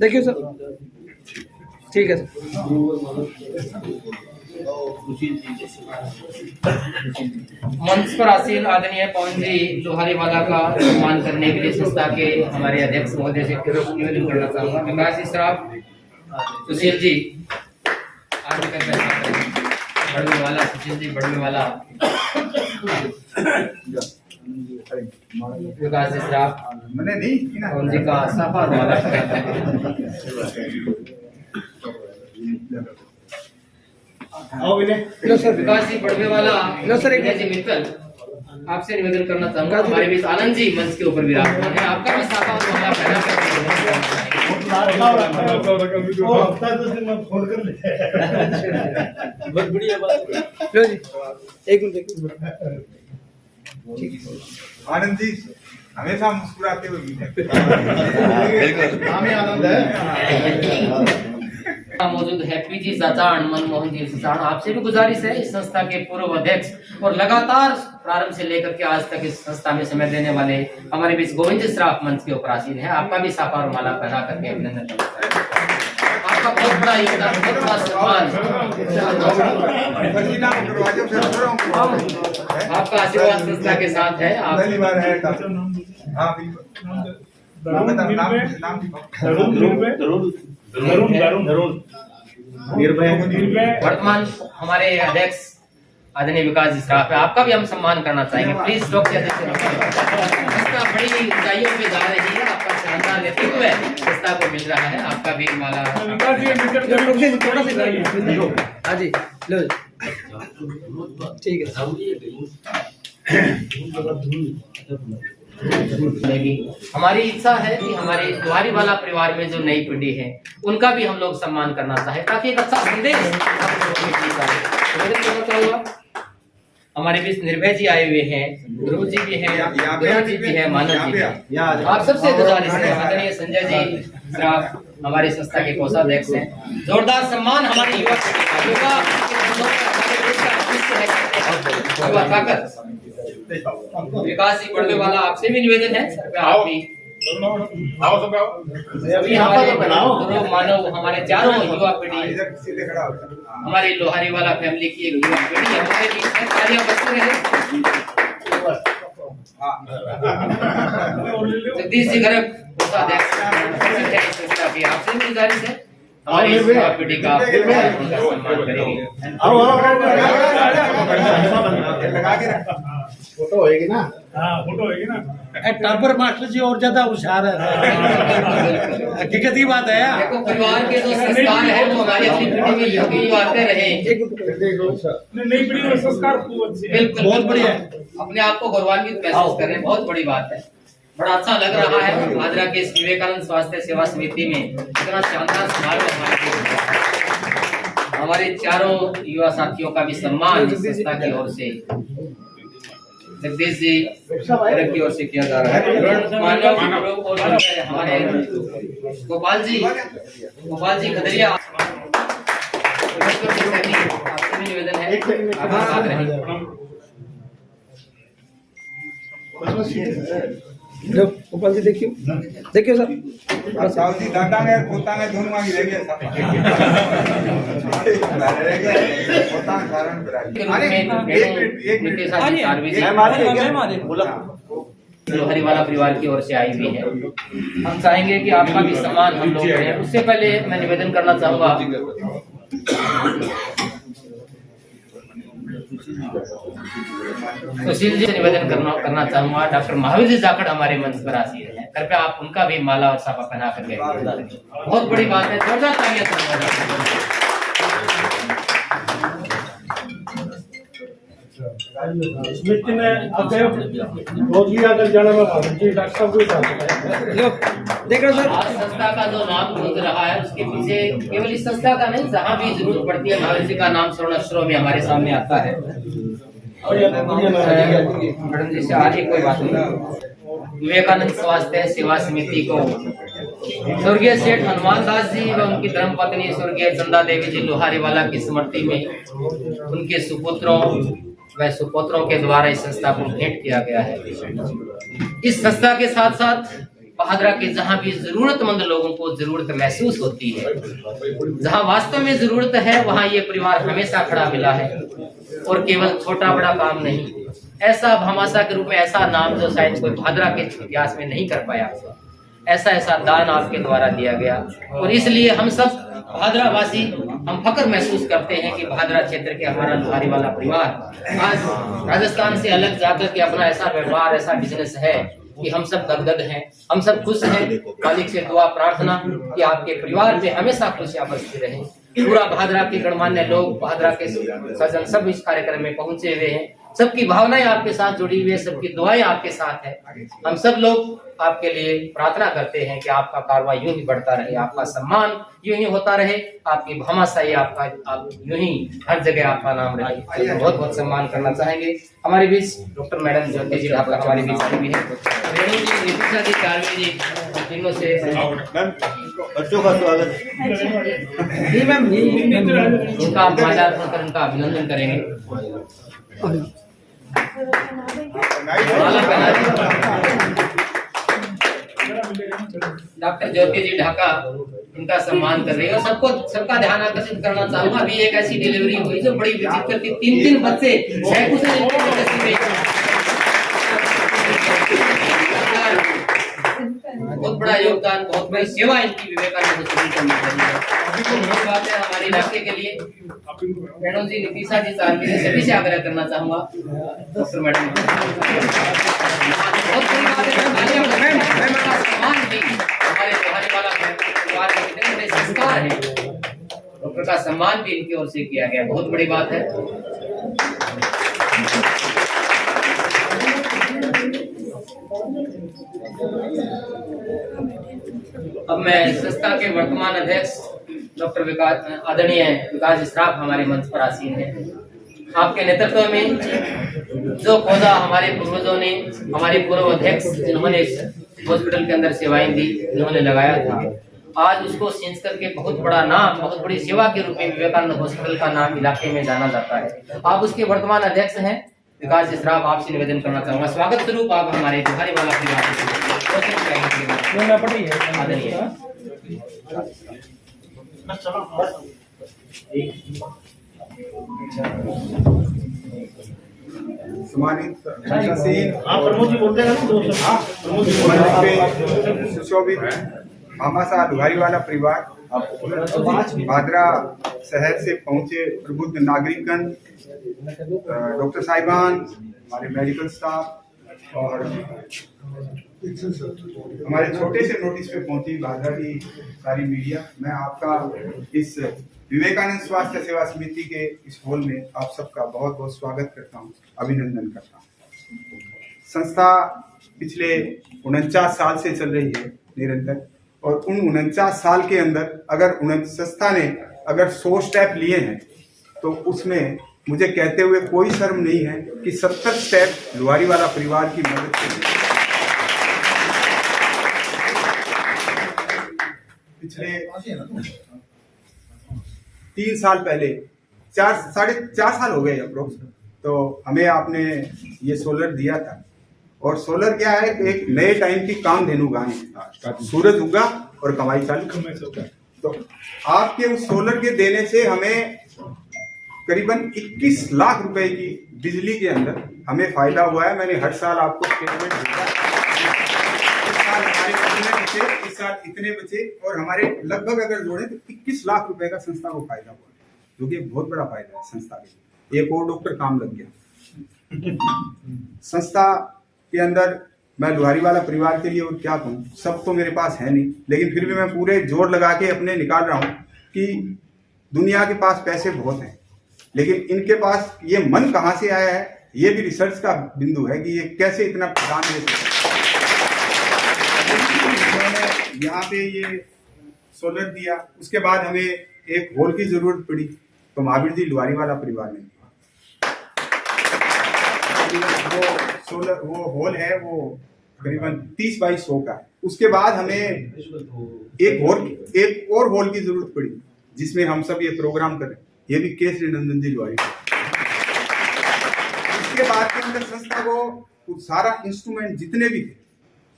देखिए सर, ठीक है सर। मंच पर आसीन आदरणीय पवन जी लोहारी वाला का सम्मान करने के लिए संस्था के हमारे अध्यक्ष महोदय से निवेदन करना चाहूंगा। विकास जी श्राप, सुशील जी आगे बढ़ने वाला, सुशील जी बढ़ने वाला, विकास जी श्राप, पवन जी का साफा वाला। लो सर, विकास जी बढ़वे वाला, लो सर एक जी मित्तल, आपसे निवेदन करना चाहूंगा। हमारे बीच आनंद जी मंच के ऊपर विराजमान है, आपका भी साफा और माला पहना बहुत बढ़िया बात। लो जी एक मिनट, आनंद जी हमेशा मुस्कुराते हुए मिलते मौजूद है पीजी साचान, मनमोहन जी साचान। आपसे भी गुजारिश है, इस संस्था के पूर्व अध्यक्ष और लगातार प्रारंभ से लेकर के आज तक इस संस्था में समय देने वाले हमारे बीच गोविंद जी श्राफ मंच के ऊपर आसीन है, आपका भी साफा और माला पहना करके अभिनंदन करता है। आपका बहुत बड़ा योगदान, बहुत बड़ा सम्मान, आपका आशीर्वाद संस्था के साथ है। वर्तमान हमारे अध्यक्ष आदरणीय विकास जी श्राफ है, आपका भी हम सम्मान करना चाहेंगे। प्लीज लोग संस्था बड़ी ऊंचाइयों पे जा रही है, आपका शानदार नेतृत्व है, संस्था को मिल रहा है, आपका भी माला। हाँ जी लो ठीक है। हमारी इच्छा है कि हमारे लोहारी वाला परिवार में जो नई पीढ़ी है उनका भी हम लोग सम्मान करना चाहें, ताकि एक अच्छा संदेश हमारे बीच निर्भय जी आए हुए हैं, ध्रुव जी भी हैं, जी भी है, मानव जी भी है। आप सबसे गुजारिश है, आदरणीय संजय जी श्राफ हमारी संस्था के कोषाध्यक्ष हैं, जोरदार सम्मान हमारी युवा ताकत। विकास जी बढ़ने वाला, आपसे भी निवेदन है, आप भी सभी हमारे मानव, हमारे चारों युवा पीढ़ी, हमारी लोहारी वाला फैमिली की एक युवा पीढ़ी हमारे बीच में तालियां बजती रहे। जगदीश जी गर्ग कोषाध्यक्ष, आपसे भी गुजारिश है, हमारी युवा पीढ़ी का सम्मान करेंगे। फोटो होएगी ना? हाँ फोटो होएगी ना। टापर मास्टर जी और ज्यादा होशियार है, हकीकत ही बात है। देखो परिवार के जो संस्कार है वो हमारी अपनी पीढ़ी में योगी आते रहे, नई पीढ़ी में संस्कार बिल्कुल बहुत बढ़िया है, अपने आप को गौरवान्वित महसूस करें, बहुत बड़ी बात है। बड़ा अच्छा लग रहा है आजरा के इस विवेकानंद स्वास्थ्य सेवा समिति में इतना शानदार समारोह हमारे चारों युवा साथियों का भी सम्मान संस्था की ओर से जगदीश जी की ओर से किया जा रहा है। मानव और हमारे गोपाल जी खदरिया, आपसे भी निवेदन है आप साथ रहें। गोपाल जी देखियो सर, जी दादा ने पोता ने दोनों मांगी रह गया पोता कारण एक लोहारी वाला परिवार की ओर से आई हुई है। हम चाहेंगे कि आपका भी सम्मान हम लोग करें। उससे पहले मैं निवेदन करना चाहूँगा सुशील जी से निवेदन करना चाहूँगा। डॉक्टर महावीर जी जाखड़ हमारे मंच पर आसीन है, कृपया आप उनका भी माला और साफा पहना करके बहुत बड़ी बात है। जोरदार तालियां। समिति ने जाना डॉक्टर साहब को आज संस्था का जो नाम गूंज रहा है उसके पीछे केवल इस संस्था का नहीं, जहाँ भी जरूरत पड़ती है महावीर जी का नाम स्वर्ण अक्षरों में हमारे सामने आता है। मैडम जी से आगे कोई बात नहीं। विवेकानंद स्वास्थ्य सेवा समिति को स्वर्गीय सेठ हनुमान दास जी व उनकी धर्मपत्नी स्वर्गीय चंदा देवी जी लोहारी वाला की स्मृति में उनके सुपुत्रों व सुपुत्रों के द्वारा इस संस्था को भेंट किया गया है। इस संस्था के साथ साथ बहादुरा के जहाँ भी जरूरतमंद लोगों को जरूरत महसूस होती है, जहाँ वास्तव में जरूरत है, वहाँ ये परिवार हमेशा खड़ा मिला है। और केवल छोटा बड़ा काम नहीं, ऐसा भामाशाह के रूप में ऐसा नाम जो शायद कोई बहादुरा के इतिहास में नहीं कर पाया, ऐसा दान आपके द्वारा दिया गया। और इसलिए हम सब बहादुरा वासी हम फक्र महसूस करते हैं कि बहादुरा क्षेत्र के हमारा लोहारी वाला परिवार आज राजस्थान से अलग जाकर के अपना ऐसा व्यापार ऐसा बिजनेस है कि हम सब गदगद हैं, हम सब खुश हैं। मालिक से दुआ प्रार्थना कि आपके परिवार में हमेशा खुशियां बरसती रहे। पूरा बहादुरा के गणमान्य लोग, बहादुरा के सज्जन सब इस कार्यक्रम में पहुंचे हुए हैं। सबकी भावनाएं आपके साथ जुड़ी हुई है, सबकी दुआएं आपके साथ है। हम सब लोग आपके लिए प्रार्थना करते हैं कि आपका कारवां यूं ही बढ़ता रहे, आपका सम्मान यूं ही होता रहे, आपकी भामाशाही आपका आप यूं ही हर जगह आपका नाम रहे। बहुत बहुत सम्मान करना चाहेंगे। हमारे बीच डॉक्टर मैडम ज्योति जी ढाका हमारे बीच आई भी है, रेणु जी, नितिशा जी, कारवी जी, तीनों से बच्चों का स्वागत। उनका माल्यार्पण कर उनका अभिनंदन करेंगे। डॉक्टर ज्योति जी ढाका इनका सम्मान कर रही है। और सबका ध्यान आकर्षित करना चाहूंगा, अभी एक ऐसी डिलीवरी हुई जो बड़ी विचित्र थी। 3 बच्चे बहुत बड़ा योगदान, बहुत बड़ी सेवा इनकी विवेकानंद बात है हमारे इलाके के लिए। रेणु जी, नितिशा जी, सारवी जी, सभी से आग्रह करना चाहूंगा। डॉक्टर मैडम बहुत बड़ी बात है, सम्मान भी हमारे लोहारी वाला परिवार के कितने बड़े संस्कार है, डॉक्टर का सम्मान भी इनकी ओर से किया गया, बहुत बड़ी बात है। अब मैं संस्था के वर्तमान अध्यक्ष डॉक्टर आदरणीय विकास श्राफ हमारे मंच पर आसीन है। आपके नेतृत्व में जो पौधा हमारे पूर्वजों ने, हमारे पूर्व अध्यक्ष जिन्होंने हॉस्पिटल के अंदर सेवाएं दी, जिन्होंने लगाया था, आज उसको सींच करके बहुत बड़ा नाम, बहुत बड़ी सेवा के रूप में विवेकानंद हॉस्पिटल का नाम इलाके में जाना जाता है। आप उसके वर्तमान अध्यक्ष हैं। विकास श्राफ, आपसे निवेदन करना चाहूंगा, स्वागत स्वरूप आप हमारे लोहारी वाला परिवार सम्मानित सुशोभित भामाशाह लोहारी वाला परिवार, बहादुरा शहर से पहुंचे प्रबुद्ध नागरिकगण, डॉक्टर साहिबान, हमारे मेडिकल स्टाफ और हमारे छोटे से नोटिस पे पहुंची बहादुरा की सारी मीडिया, मैं आपका इस विवेकानंद स्वास्थ्य सेवा समिति के इस हॉल में आप सबका बहुत बहुत स्वागत करता हूं, अभिनंदन करता हूं। संस्था पिछले 49 साल से चल रही है निरंतर, और उन 49 साल के अंदर अगर संस्था ने अगर 100 स्टेप लिए हैं तो उसमें मुझे कहते हुए कोई शर्म नहीं है कि 70 स्टेप लोहारी वाला परिवार की मदद से पिछले 3 साल पहले, 4.5 साल हो गए अप्रोक्स, तो हमें आपने ये सोलर दिया था। और सोलर क्या है, एक नए टाइम की कामधेनु गाय है, सूरज उगा और कमाई चालू। तो आपके उस सोलर के देने से हमें करीबन 21 लाख रुपए की बिजली के अंदर हमें फायदा हुआ है। मैंने हर साल आपको स्टेटमेंट दिया, इस साल हमारे कितने बचे, इस साल इतने बचे, और हमारे लगभग अगर जोड़े तो 21 लाख रुपए का संस्था को फायदा हुआ, जो कि बहुत बड़ा फायदा है संस्था के लिए। एक और डॉक्टर काम लग गया संस्था के अंदर। मैं लोहारी वाला परिवार के लिए और क्या कहूँ, सब तो मेरे पास है नहीं, लेकिन फिर भी मैं पूरे जोर लगा के अपने निकाल रहा हूँ कि दुनिया के पास पैसे बहुत हैं, लेकिन इनके पास ये मन कहाँ से आया है, ये भी रिसर्च का बिंदु है कि ये कैसे इतना दान दे सकते। यहाँ पे ये सोलर दिया, उसके बाद हमें एक हॉल की जरूरत पड़ी, तो महावीर जी लोहारी वाला परिवार ने वो सोलर, वो हॉल है वो करीबन 30 बाई 100 का है। उसके बाद हमें एक और हॉल की जरूरत पड़ी, जिसमें हम सब ये प्रोग्राम करें, ये भी केसरी नंदन जी लोहारी। उसके बाद के अंदर संस्था को सारा इंस्ट्रूमेंट जितने भी थे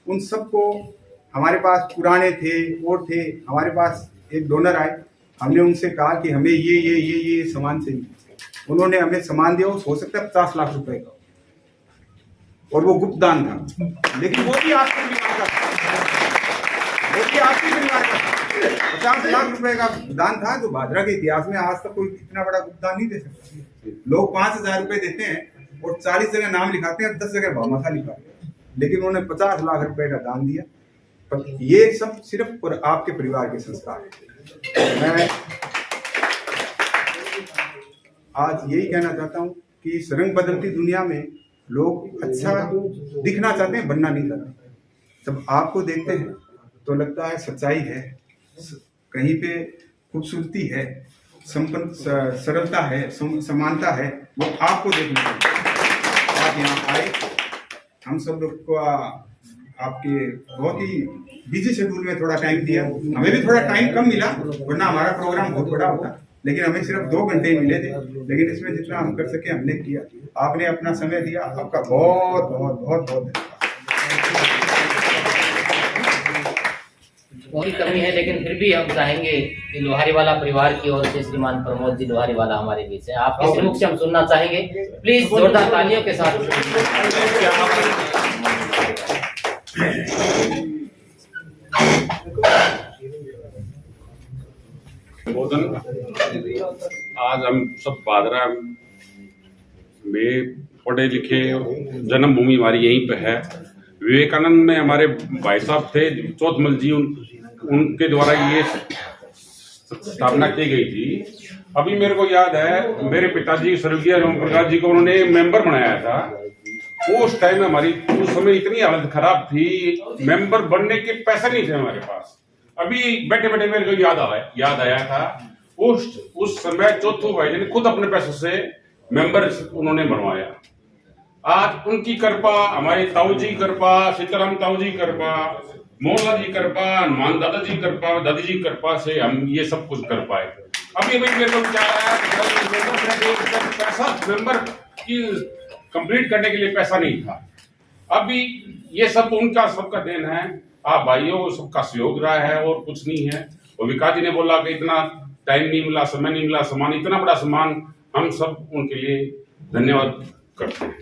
उन सबको, हमारे पास पुराने थे और थे, हमारे पास एक डोनर आए, हमने उनसे कहा कि हमें ये सामान चाहिए। उन्होंने हमें सामान दिया, हो सकता है 50 लाख रुपए का, और वो गुप्त दान था, लेकिन वो भी आपके परिवार का था, वो भी आपके परिवार का था। 50 लाख रुपए का दान था, जो भादरा के इतिहास में आज तक कोई इतना बड़ा गुप्त दान नहीं दे सकता। लोग 5000 रुपए देते हैं और 40 जगह नाम लिखाते हैं, 10 जगह भामाशा लिखाते हैं, लेकिन उन्होंने 50 लाख रुपए का दान दिया। ये सब सिर्फ आपके परिवार के संस्कार है। मैं आज यही कहना चाहता हूँ कि इस रंग बदलती दुनिया में लोग अच्छा दिखना चाहते हैं, बनना नहीं चाहते। जब आपको देखते हैं तो लगता है सच्चाई है, कहीं पे खूबसूरती है, संपन्न सरलता है, समानता है, वो आपको देखना चाहिए। आप यहाँ आए, हम सब लोग को आपके बहुत ही बिजी शेड्यूल में थोड़ा टाइम दिया, हमें भी थोड़ा टाइम कम मिला, वरना हमारा प्रोग्राम बहुत बड़ा होता, लेकिन हमें सिर्फ 2 घंटे ही मिले थे, लेकिन इसमें जितना हम कर सके हमने किया। आपने अपना समय दिया, आपका बहुत बहुत बहुत बहुत धन्यवाद। कोई कमी है, लेकिन फिर भी हम चाहेंगे कि लोहारी वाला परिवार की ओर से श्रीमान प्रमोद जी लोहारी वाला हमारे बीच है, आपके श्रीमुख से हम सुनना चाहेंगे, प्लीज जोरदार तालियों के साथ। आज हम सब भादरा में पढ़े लिखे, जन्मभूमि हमारी यहीं पे है। विवेकानंद में हमारे भाई साहब थे चौथमल जी, उनके द्वारा ये स्थापना की गई थी। अभी मेरे को याद है, मेरे पिताजी स्वर्गीय राम प्रकाश जी को उन्होंने मेंबर बनाया था। उस टाइम में हमारी उस समय इतनी हालत खराब थी, मेंबर बनने के पैसे नहीं थे हमारे पास। अभी बैठे बैठे मेरे को याद आया था, उस समय चौथू भाई जी ने खुद अपने पैसों से मेंबर उन्होंने बनवाया। आज उनकी कृपा, हमारे ताऊ जी कृपा, सीताराम ताऊ जी कृपा, मोहनलाल जी कृपा, हनुमान दादा जी कृपा, दादी जी कृपा से हम ये सब कुछ कर पाए। अभी मेरे को विचार आया, पैसा मेंबर की कंप्लीट करने के लिए पैसा नहीं था। अभी ये सब उनका सबका देन है, आप भाइयों को सबका सहयोग रहा है और कुछ नहीं है। और विकास जी ने बोला कि इतना टाइम नहीं मिला, समय नहीं मिला, सम्मान, इतना बड़ा सम्मान, हम सब उनके लिए धन्यवाद करते हैं।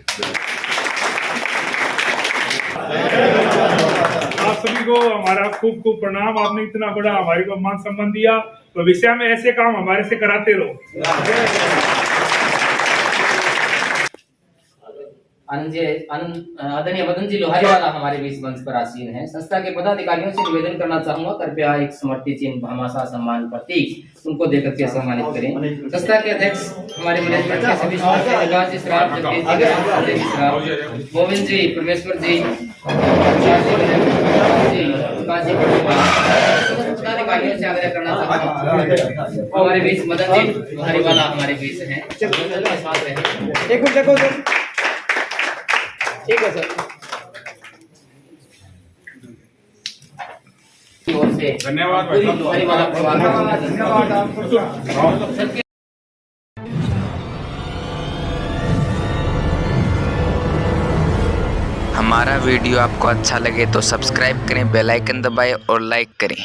आप सभी को हमारा खूब खूब प्रणाम। आपने इतना बड़ा हमारे को मान सम्मान दिया, भविष्य में ऐसे काम हमारे से कराते रहो। आदरणीय मदन जी लोहारी वाला हमारे बीच मंच पर आसीन है। संस्था के पदाधिकारियों से निवेदन करना चाहूंगा, कृपया एक स्मृति चिन्ह भामाशा सम्मान प्रतीक उनको देकर के सम्मानित करें। संस्था के अध्यक्ष हमारे मैनेजमेंट के सभी सदस्य विकास जी श्राप, जगदीश जी, गोविंद जी, परमेश्वर जी, पदाधिकारियों से आग्रह करना चाहूंगा, हमारे बीच मदन जी लोहारी वाला हमारे बीच है, ठीक है सर। धन्यवाद। हमारा वीडियो आपको अच्छा लगे तो सब्सक्राइब करें, बेल आइकन दबाएं और लाइक करें।